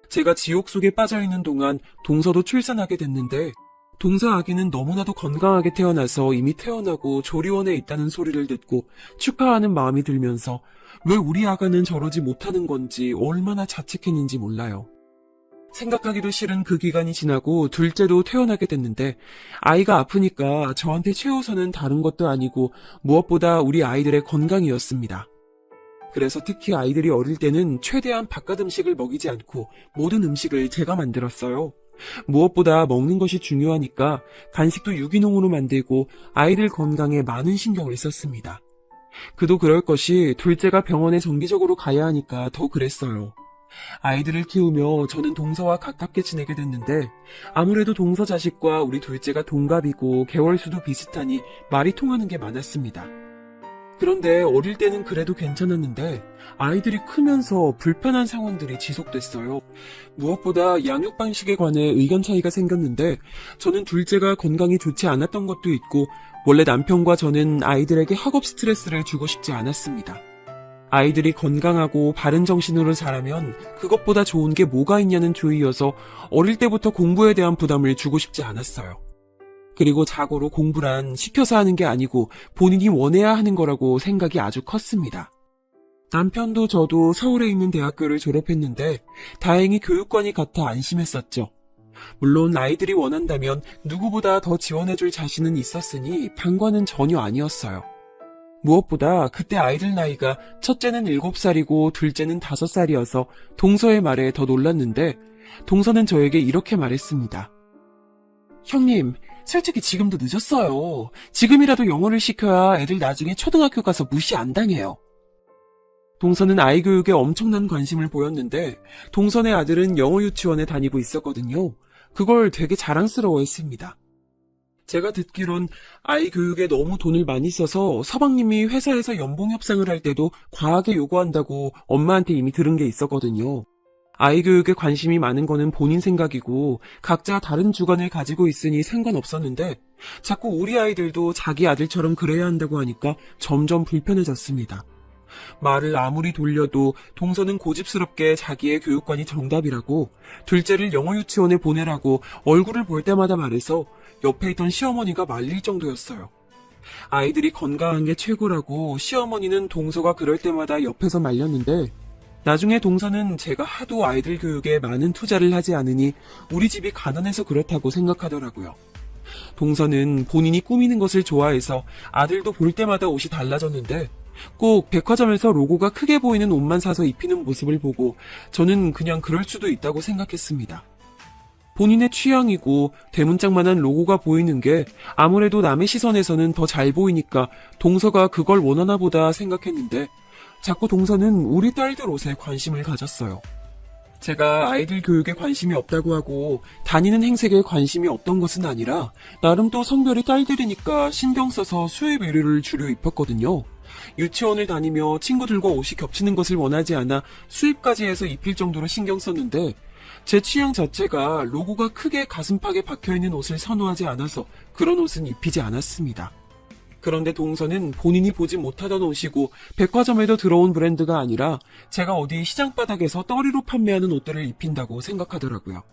제가 지옥 속에 빠져있는 동안 동서도 출산하게 됐는데 동서 아기는 너무나도 건강하게 태어나서 이미 태어나고 조리원에 있다는 소리를 듣고 축하하는 마음이 들면서 왜 우리 아가는 저러지 못하는 건지 얼마나 자책했는지 몰라요. 생각하기도 싫은 그 기간이 지나고 둘째도 태어나게 됐는데 아이가 아프니까 저한테 최우선은 다른 것도 아니고 무엇보다 우리 아이들의 건강이었습니다. 그래서 특히 아이들이 어릴 때는 최대한 바깥 음식을 먹이지 않고 모든 음식을 제가 만들었어요. 무엇보다 먹는 것이 중요하니까 간식도 유기농으로 만들고 아이들 건강에 많은 신경을 썼습니다. 그도 그럴 것이 둘째가 병원에 정기적으로 가야 하니까 더 그랬어요. 아이들을 키우며 저는 동서와 가깝게 지내게 됐는데 아무래도 동서 자식과 우리 둘째가 동갑이고 개월수도 비슷하니 말이 통하는 게 많았습니다. 그런데 어릴 때는 그래도 괜찮았는데 아이들이 크면서 불편한 상황들이 지속됐어요. 무엇보다 양육 방식에 관해 의견 차이가 생겼는데 저는 둘째가 건강이 좋지 않았던 것도 있고 원래 남편과 저는 아이들에게 학업 스트레스를 주고 싶지 않았습니다. 아이들이 건강하고 바른 정신으로 자라면 그것보다 좋은 게 뭐가 있냐는 주의여서 어릴 때부터 공부에 대한 부담을 주고 싶지 않았어요. 그리고 자고로 공부란 시켜서 하는 게 아니고 본인이 원해야 하는 거라고 생각이 아주 컸습니다. 남편도 저도 서울에 있는 대학교를 졸업했는데 다행히 교육관이 같아 안심했었죠. 물론 아이들이 원한다면 누구보다 더 지원해줄 자신은 있었으니 방관은 전혀 아니었어요. 무엇보다 그때 아이들 나이가 첫째는 7살이고 둘째는 5살이어서 동서의 말에 더 놀랐는데 동서는 저에게 이렇게 말했습니다. 형님, 솔직히 지금도 늦었어요. 지금이라도 영어를 시켜야 애들 나중에 초등학교 가서 무시 안 당해요. 동서는 아이 교육에 엄청난 관심을 보였는데 동선의 아들은 영어 유치원에 다니고 있었거든요. 그걸 되게 자랑스러워했습니다. 제가 듣기론 아이 교육에 너무 돈을 많이 써서 서방님이 회사에서 연봉 협상을 할 때도 과하게 요구한다고 엄마한테 이미 들은 게 있었거든요. 아이 교육에 관심이 많은 거는 본인 생각이고 각자 다른 주관을 가지고 있으니 상관없었는데 자꾸 우리 아이들도 자기 아들처럼 그래야 한다고 하니까 점점 불편해졌습니다. 말을 아무리 돌려도 동서는 고집스럽게 자기의 교육관이 정답이라고 둘째를 영어 유치원에 보내라고 얼굴을 볼 때마다 말해서 옆에 있던 시어머니가 말릴 정도였어요. 아이들이 건강한 게 최고라고 시어머니는 동서가 그럴 때마다 옆에서 말렸는데 나중에 동서는 제가 하도 아이들 교육에 많은 투자를 하지 않으니 우리 집이 가난해서 그렇다고 생각하더라고요. 동서는 본인이 꾸미는 것을 좋아해서 아들도 볼 때마다 옷이 달라졌는데 꼭 백화점에서 로고가 크게 보이는 옷만 사서 입히는 모습을 보고 저는 그냥 그럴 수도 있다고 생각했습니다. 본인의 취향이고 대문짝만한 로고가 보이는 게 아무래도 남의 시선에서는 더 잘 보이니까 동서가 그걸 원하나 보다 생각했는데 자꾸 동서는 우리 딸들 옷에 관심을 가졌어요. 제가 아이들 교육에 관심이 없다고 하고 다니는 행색에 관심이 없던 것은 아니라 나름 또 성별이 딸들이니까 신경 써서 수입 의류를 주로 입혔거든요. 유치원을 다니며 친구들과 옷이 겹치는 것을 원하지 않아 수입까지 해서 입힐 정도로 신경 썼는데 제 취향 자체가 로고가 크게 가슴팍에 박혀있는 옷을 선호하지 않아서 그런 옷은 입히지 않았습니다. 그런데 동서는 본인이 보지 못하던 옷이고 백화점에도 들어온 브랜드가 아니라 제가 어디 시장바닥에서 떨이로 판매하는 옷들을 입힌다고 생각하더라고요.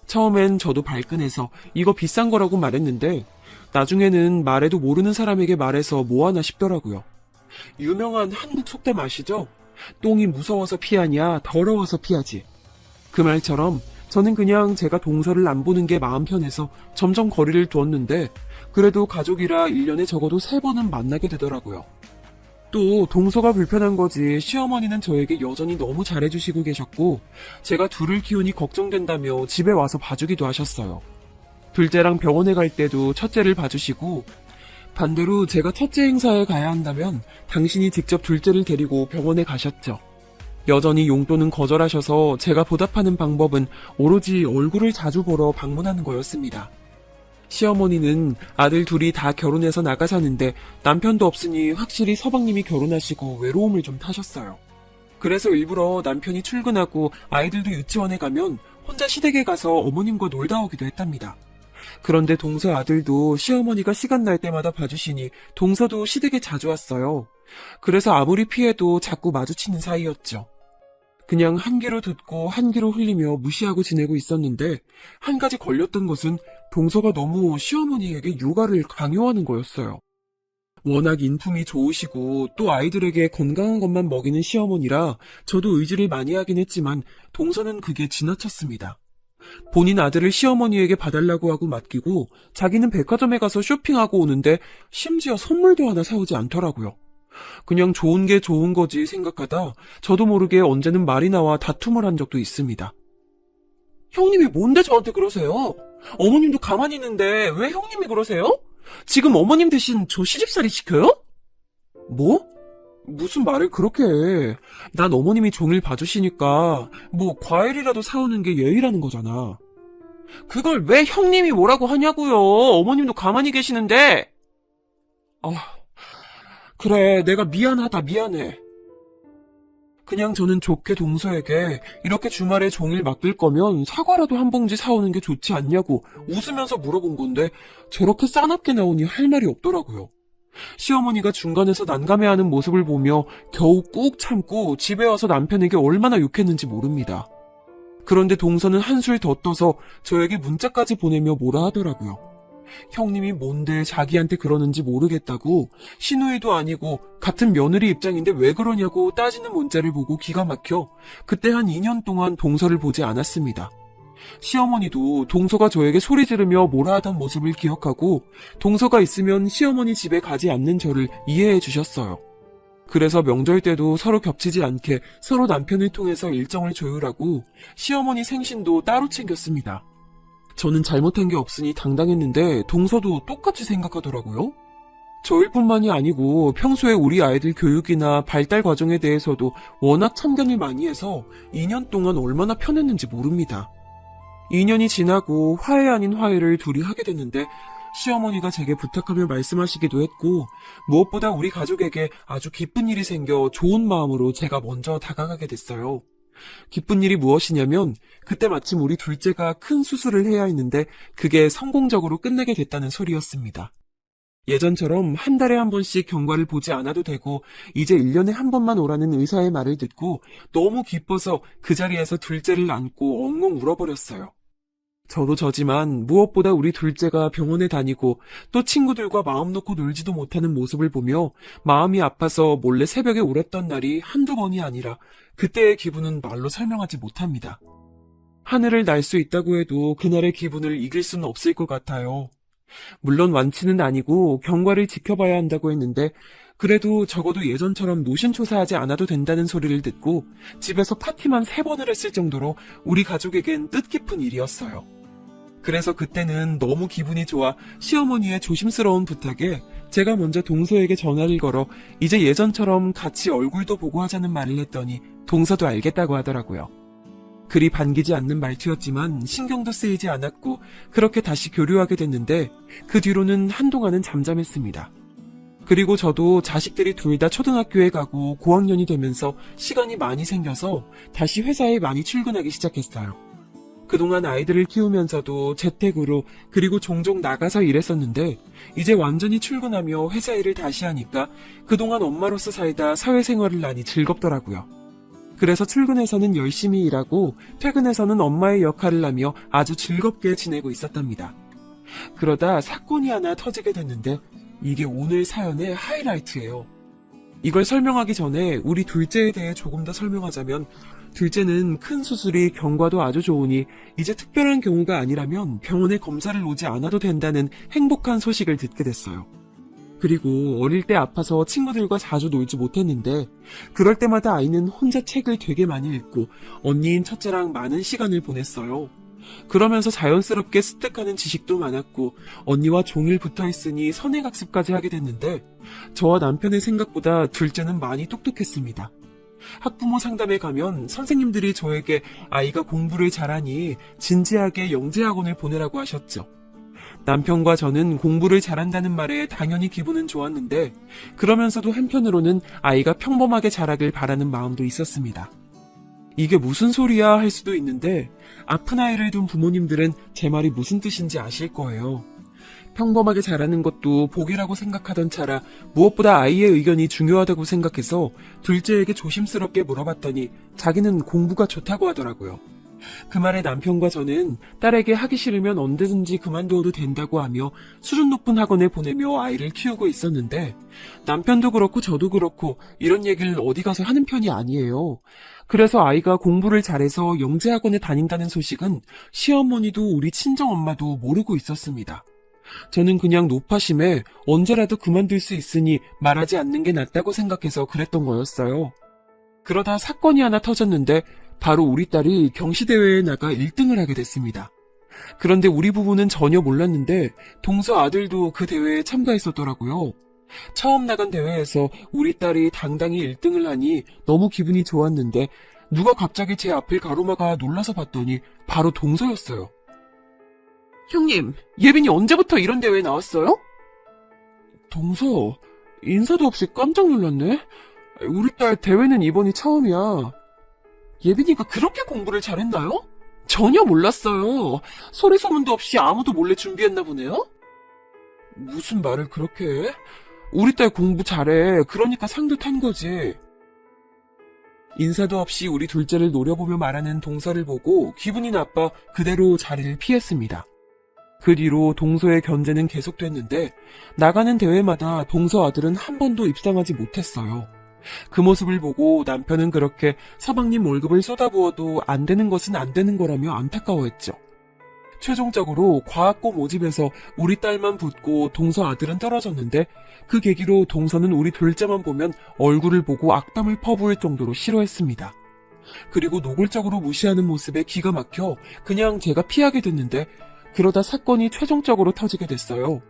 처음엔 저도 발끈해서 이거 비싼 거라고 말했는데 나중에는 말해도 모르는 사람에게 말해서 뭐하나 싶더라고요. 유명한 한국 속담 아시죠? 똥이 무서워서 피하냐 더러워서 피하지. 그 말처럼 저는 그냥 제가 동서를 안 보는 게 마음 편해서 점점 거리를 두었는데 그래도 가족이라 1년에 적어도 3번은 만나게 되더라고요. 또 동서가 불편한 거지 시어머니는 저에게 여전히 너무 잘해주시고 계셨고 제가 둘을 키우니 걱정된다며 집에 와서 봐주기도 하셨어요. 둘째랑 병원에 갈 때도 첫째를 봐주시고 반대로 제가 첫째 행사에 가야 한다면 당신이 직접 둘째를 데리고 병원에 가셨죠. 여전히 용돈은 거절하셔서 제가 보답하는 방법은 오로지 얼굴을 자주 보러 방문하는 거였습니다. 시어머니는 아들 둘이 다 결혼해서 나가 사는데 남편도 없으니 확실히 서방님이 결혼하시고 외로움을 좀 타셨어요. 그래서 일부러 남편이 출근하고 아이들도 유치원에 가면 혼자 시댁에 가서 어머님과 놀다 오기도 했답니다. 그런데 동서 아들도 시어머니가 시간 날 때마다 봐주시니 동서도 시댁에 자주 왔어요. 그래서 아무리 피해도 자꾸 마주치는 사이였죠. 그냥 한 귀로 듣고 한 귀로 흘리며 무시하고 지내고 있었는데 한 가지 걸렸던 것은 동서가 너무 시어머니에게 육아를 강요하는 거였어요. 워낙 인품이 좋으시고 또 아이들에게 건강한 것만 먹이는 시어머니라 저도 의지를 많이 하긴 했지만 동서는 그게 지나쳤습니다. 본인 아들을 시어머니에게 봐달라고 하고 맡기고 자기는 백화점에 가서 쇼핑하고 오는데 심지어 선물도 하나 사오지 않더라고요. 그냥 좋은 게 좋은 거지 생각하다 저도 모르게 언제는 말이 나와 다툼을 한 적도 있습니다. 형님이 뭔데 저한테 그러세요? 어머님도 가만히 있는데 왜 형님이 그러세요? 지금 어머님 대신 저 시집살이 시켜요? 뭐? 무슨 말을 그렇게 해. 난 어머님이 종일 봐주시니까 뭐 과일이라도 사오는 게 예의라는 거잖아. 그걸 왜 형님이 뭐라고 하냐고요. 어머님도 가만히 계시는데. 그래, 내가 미안하다, 미안해. 그냥 저는 좋게 동서에게 이렇게 주말에 종일 맡길 거면 사과라도 한 봉지 사오는 게 좋지 않냐고 웃으면서 물어본 건데 저렇게 싸납게 나오니 할 말이 없더라고요. 시어머니가 중간에서 난감해하는 모습을 보며 겨우 꾹 참고 집에 와서 남편에게 얼마나 욕했는지 모릅니다. 그런데 동서는 한술 더 떠서 저에게 문자까지 보내며 뭐라 하더라고요. 형님이 뭔데 자기한테 그러는지 모르겠다고 시누이도 아니고 같은 며느리 입장인데 왜 그러냐고 따지는 문자를 보고 기가 막혀 그때 한 2년 동안 동서를 보지 않았습니다. 시어머니도 동서가 저에게 소리 지르며 뭐라 하던 모습을 기억하고 동서가 있으면 시어머니 집에 가지 않는 저를 이해해 주셨어요. 그래서 명절 때도 서로 겹치지 않게 서로 남편을 통해서 일정을 조율하고 시어머니 생신도 따로 챙겼습니다. 저는 잘못한 게 없으니 당당했는데 동서도 똑같이 생각하더라고요. 저일 뿐만이 아니고 평소에 우리 아이들 교육이나 발달 과정에 대해서도 워낙 참견을 많이 해서 2년 동안 얼마나 편했는지 모릅니다. 2년이 지나고 화해 아닌 화해를 둘이 하게 됐는데 시어머니가 제게 부탁하며 말씀하시기도 했고 무엇보다 우리 가족에게 아주 기쁜 일이 생겨 좋은 마음으로 제가 먼저 다가가게 됐어요. 기쁜 일이 무엇이냐면 그때 마침 우리 둘째가 큰 수술을 해야 했는데 그게 성공적으로 끝나게 됐다는 소리였습니다. 예전처럼 한 달에 한 번씩 경과를 보지 않아도 되고 이제 1년에 한 번만 오라는 의사의 말을 듣고 너무 기뻐서 그 자리에서 둘째를 안고 엉엉 울어버렸어요. 저도 저지만 무엇보다 우리 둘째가 병원에 다니고 또 친구들과 마음 놓고 놀지도 못하는 모습을 보며 마음이 아파서 몰래 새벽에 울었던 날이 한두 번이 아니라 그때의 기분은 말로 설명하지 못합니다. 하늘을 날 수 있다고 해도 그날의 기분을 이길 수는 없을 것 같아요. 물론 완치는 아니고 경과를 지켜봐야 한다고 했는데 그래도 적어도 예전처럼 노신초사하지 않아도 된다는 소리를 듣고 집에서 파티만 3번을 했을 정도로 우리 가족에겐 뜻깊은 일이었어요. 그래서 그때는 너무 기분이 좋아 시어머니의 조심스러운 부탁에 제가 먼저 동서에게 전화를 걸어 이제 예전처럼 같이 얼굴도 보고 하자는 말을 했더니 동서도 알겠다고 하더라고요. 그리 반기지 않는 말투였지만 신경도 쓰이지 않았고 그렇게 다시 교류하게 됐는데 그 뒤로는 한동안은 잠잠했습니다. 그리고 저도 자식들이 둘 다 초등학교에 가고 고학년이 되면서 시간이 많이 생겨서 다시 회사에 많이 출근하기 시작했어요. 그동안 아이들을 키우면서도 재택으로 그리고 종종 나가서 일했었는데 이제 완전히 출근하며 회사 일을 다시 하니까 그동안 엄마로서 살다 사회생활을 하니 즐겁더라고요. 그래서 출근해서는 열심히 일하고 퇴근해서는 엄마의 역할을 하며 아주 즐겁게 지내고 있었답니다. 그러다 사건이 하나 터지게 됐는데 이게 오늘 사연의 하이라이트예요. 이걸 설명하기 전에 우리 둘째에 대해 조금 더 설명하자면 둘째는 큰 수술이 경과도 아주 좋으니 이제 특별한 경우가 아니라면 병원에 검사를 오지 않아도 된다는 행복한 소식을 듣게 됐어요. 그리고 어릴 때 아파서 친구들과 자주 놀지 못했는데 그럴 때마다 아이는 혼자 책을 되게 많이 읽고 언니인 첫째랑 많은 시간을 보냈어요. 그러면서 자연스럽게 습득하는 지식도 많았고 언니와 종일 붙어있으니 선행학습까지 하게 됐는데 저와 남편의 생각보다 둘째는 많이 똑똑했습니다. 학부모 상담에 가면 선생님들이 저에게 아이가 공부를 잘하니 진지하게 영재학원을 보내라고 하셨죠. 남편과 저는 공부를 잘한다는 말에 당연히 기분은 좋았는데 그러면서도 한편으로는 아이가 평범하게 자라길 바라는 마음도 있었습니다. 이게 무슨 소리야 할 수도 있는데 아픈 아이를 둔 부모님들은 제 말이 무슨 뜻인지 아실 거예요. 평범하게 자라는 것도 복이라고 생각하던 차라 무엇보다 아이의 의견이 중요하다고 생각해서 둘째에게 조심스럽게 물어봤더니 자기는 공부가 좋다고 하더라고요. 그 말에 남편과 저는 딸에게 하기 싫으면 언제든지 그만두어도 된다고 하며 수준 높은 학원에 보내며 아이를 키우고 있었는데 남편도 그렇고 저도 그렇고 이런 얘기를 어디 가서 하는 편이 아니에요. 그래서 아이가 공부를 잘해서 영재학원에 다닌다는 소식은 시어머니도 우리 친정엄마도 모르고 있었습니다. 저는 그냥 노파심에 언제라도 그만둘 수 있으니 말하지 않는 게 낫다고 생각해서 그랬던 거였어요. 그러다 사건이 하나 터졌는데 바로 우리 딸이 경시대회에 나가 1등을 하게 됐습니다. 그런데 우리 부부는 전혀 몰랐는데 동서 아들도 그 대회에 참가했었더라고요. 처음 나간 대회에서 우리 딸이 당당히 1등을 하니 너무 기분이 좋았는데 누가 갑자기 제 앞을 가로막아 놀라서 봤더니 바로 동서였어요. 형님, 예빈이 언제부터 이런 대회에 나왔어요? 동서, 인사도 없이 깜짝 놀랐네. 우리 딸 대회는 이번이 처음이야. 예빈이가 그렇게 공부를 잘했나요? 전혀 몰랐어요. 소리 소문도 없이 아무도 몰래 준비했나 보네요? 무슨 말을 그렇게 해? 우리 딸 공부 잘해. 그러니까 상도 탄 거지. 인사도 없이 우리 둘째를 노려보며 말하는 동서를 보고 기분이 나빠 그대로 자리를 피했습니다. 그 뒤로 동서의 견제는 계속됐는데 나가는 대회마다 동서 아들은 한 번도 입상하지 못했어요. 그 모습을 보고 남편은 그렇게 서방님 월급을 쏟아부어도 안 되는 것은 안 되는 거라며 안타까워했죠. 최종적으로 과학고 모집에서 우리 딸만 붙고 동서 아들은 떨어졌는데 그 계기로 동서는 우리 둘째만 보면 얼굴을 보고 악담을 퍼부을 정도로 싫어했습니다. 그리고 노골적으로 무시하는 모습에 기가 막혀 그냥 제가 피하게 됐는데 그러다 사건이 최종적으로 터지게 됐어요.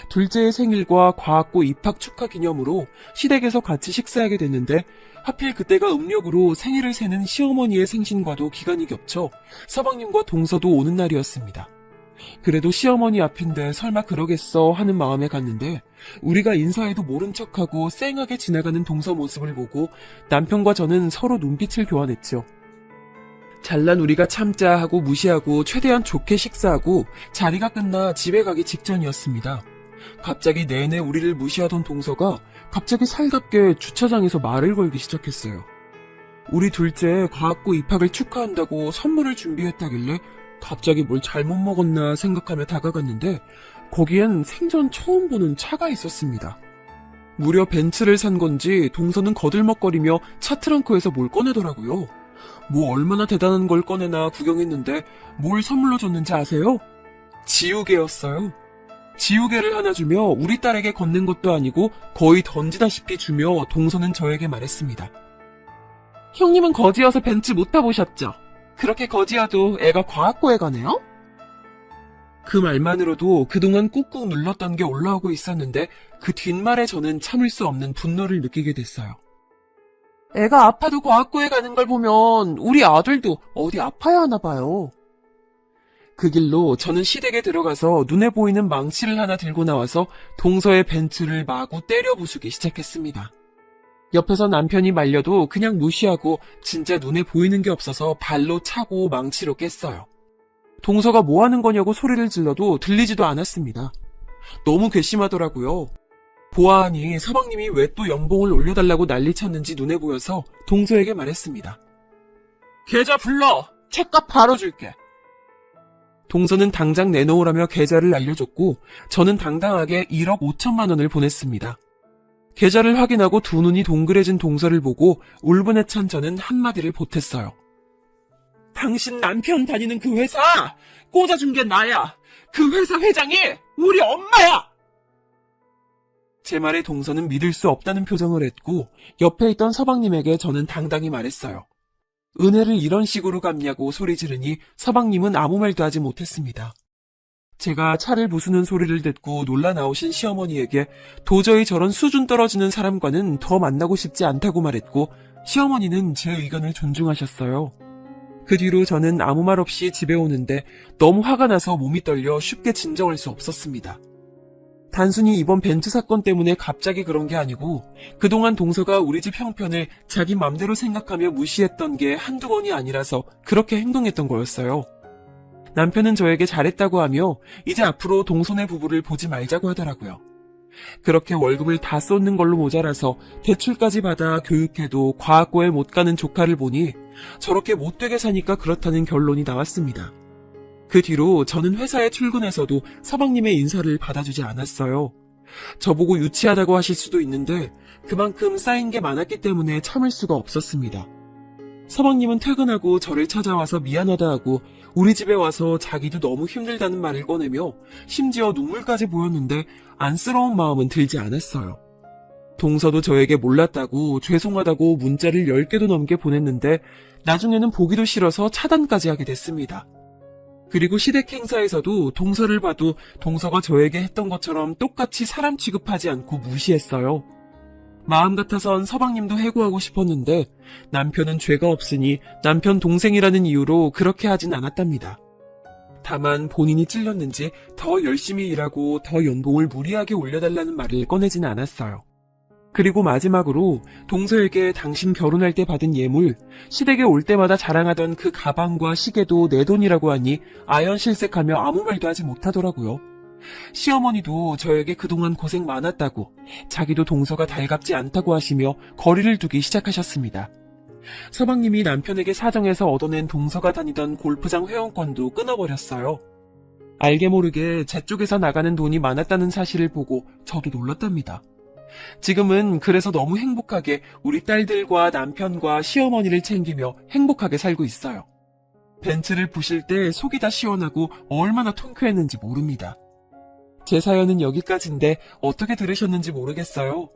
둘째의 생일과 과학고 입학 축하 기념으로 시댁에서 같이 식사하게 됐는데 하필 그때가 음력으로 생일을 세는 시어머니의 생신과도 기간이 겹쳐 서방님과 동서도 오는 날이었습니다. 그래도 시어머니 앞인데 설마 그러겠어 하는 마음에 갔는데 우리가 인사해도 모른 척하고 쌩하게 지나가는 동서 모습을 보고 남편과 저는 서로 눈빛을 교환했죠. 잘난 우리가 참자 하고 무시하고 최대한 좋게 식사하고 자리가 끝나 집에 가기 직전이었습니다. 갑자기 내내 우리를 무시하던 동서가 갑자기 살갑게 주차장에서 말을 걸기 시작했어요. 우리 둘째 과학고 입학을 축하한다고 선물을 준비했다길래 갑자기 뭘 잘못 먹었나 생각하며 다가갔는데 거기엔 생전 처음 보는 차가 있었습니다. 무려 벤츠를 산 건지 동서는 거들먹거리며 차 트렁크에서 뭘 꺼내더라고요. 뭐 얼마나 대단한 걸 꺼내나 구경했는데 뭘 선물로 줬는지 아세요? 지우개였어요. 지우개를 하나 주며 우리 딸에게 건넨 것도 아니고 거의 던지다시피 주며 동서는 저에게 말했습니다. 형님은 거지여서 벤츠 못 타보셨죠? 그렇게 거지여도 애가 과학고에 가네요? 그 말만으로도 그동안 꾹꾹 눌렀던 게 올라오고 있었는데 그 뒷말에 저는 참을 수 없는 분노를 느끼게 됐어요. 애가 아파도 과학고에 가는 걸 보면 우리 아들도 어디 아파야 하나 봐요. 그 길로 저는 시댁에 들어가서 눈에 보이는 망치를 하나 들고 나와서 동서의 벤츠를 마구 때려 부수기 시작했습니다. 옆에서 남편이 말려도 그냥 무시하고 진짜 눈에 보이는 게 없어서 발로 차고 망치로 깼어요. 동서가 뭐 하는 거냐고 소리를 질러도 들리지도 않았습니다. 너무 괘씸하더라고요. 보아하니 서방님이 왜 또 연봉을 올려달라고 난리쳤는지 눈에 보여서 동서에게 말했습니다. 계좌 불러! 책값 바로 줄게! 동서는 당장 내놓으라며 계좌를 알려줬고 저는 당당하게 1억 5천만 원을 보냈습니다. 계좌를 확인하고 두 눈이 동그래진 동서를 보고 울분에 찬 저는 한마디를 보탰어요. 당신 남편 다니는 그 회사 꽂아준 게 나야. 그 회사 회장이 우리 엄마야. 제 말에 동서는 믿을 수 없다는 표정을 했고 옆에 있던 서방님에게 저는 당당히 말했어요. 은혜를 이런 식으로 갚냐고 소리 지르니 서방님은 아무 말도 하지 못했습니다. 제가 차를 부수는 소리를 듣고 놀라 나오신 시어머니에게 도저히 저런 수준 떨어지는 사람과는 더 만나고 싶지 않다고 말했고 시어머니는 제 의견을 존중하셨어요. 그 뒤로 저는 아무 말 없이 집에 오는데 너무 화가 나서 몸이 떨려 쉽게 진정할 수 없었습니다. 단순히 이번 벤츠 사건 때문에 갑자기 그런 게 아니고 그동안 동서가 우리 집 형편을 자기 맘대로 생각하며 무시했던 게 한두 번이 아니라서 그렇게 행동했던 거였어요. 남편은 저에게 잘했다고 하며 이제 앞으로 동서네 부부를 보지 말자고 하더라고요. 그렇게 월급을 다 쏟는 걸로 모자라서 대출까지 받아 교육해도 과학고에 못 가는 조카를 보니 저렇게 못되게 사니까 그렇다는 결론이 나왔습니다. 그 뒤로 저는 회사에 출근해서도 서방님의 인사를 받아주지 않았어요. 저보고 유치하다고 하실 수도 있는데 그만큼 쌓인 게 많았기 때문에 참을 수가 없었습니다. 서방님은 퇴근하고 저를 찾아와서 미안하다 하고 우리 집에 와서 자기도 너무 힘들다는 말을 꺼내며 심지어 눈물까지 보였는데 안쓰러운 마음은 들지 않았어요. 동서도 저에게 몰랐다고 죄송하다고 문자를 10개도 넘게 보냈는데 나중에는 보기도 싫어서 차단까지 하게 됐습니다. 그리고 시댁 행사에서도 동서를 봐도 동서가 저에게 했던 것처럼 똑같이 사람 취급하지 않고 무시했어요. 마음 같아선 서방님도 해고하고 싶었는데 남편은 죄가 없으니 남편 동생이라는 이유로 그렇게 하진 않았답니다. 다만 본인이 찔렸는지 더 열심히 일하고 더 연봉을 무리하게 올려달라는 말을 꺼내진 않았어요. 그리고 마지막으로 동서에게 당신 결혼할 때 받은 예물, 시댁에 올 때마다 자랑하던 그 가방과 시계도 내 돈이라고 하니 아연실색하며 아무 말도 하지 못하더라고요. 시어머니도 저에게 그동안 고생 많았다고, 자기도 동서가 달갑지 않다고 하시며 거리를 두기 시작하셨습니다. 서방님이 남편에게 사정해서 얻어낸 동서가 다니던 골프장 회원권도 끊어버렸어요. 알게 모르게 제 쪽에서 나가는 돈이 많았다는 사실을 보고 저도 놀랐답니다. 지금은 그래서 너무 행복하게 우리 딸들과 남편과 시어머니를 챙기며 행복하게 살고 있어요. 벤츠를 부실 때 속이 다 시원하고 얼마나 통쾌했는지 모릅니다. 제 사연은 여기까지인데 어떻게 들으셨는지 모르겠어요.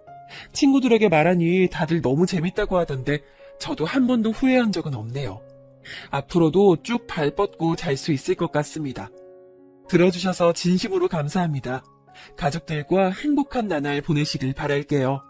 친구들에게 말하니 다들 너무 재밌다고 하던데 저도 한 번도 후회한 적은 없네요. 앞으로도 쭉 발 뻗고 잘 수 있을 것 같습니다. 들어주셔서 진심으로 감사합니다. 가족들과 행복한 나날 보내시길 바랄게요.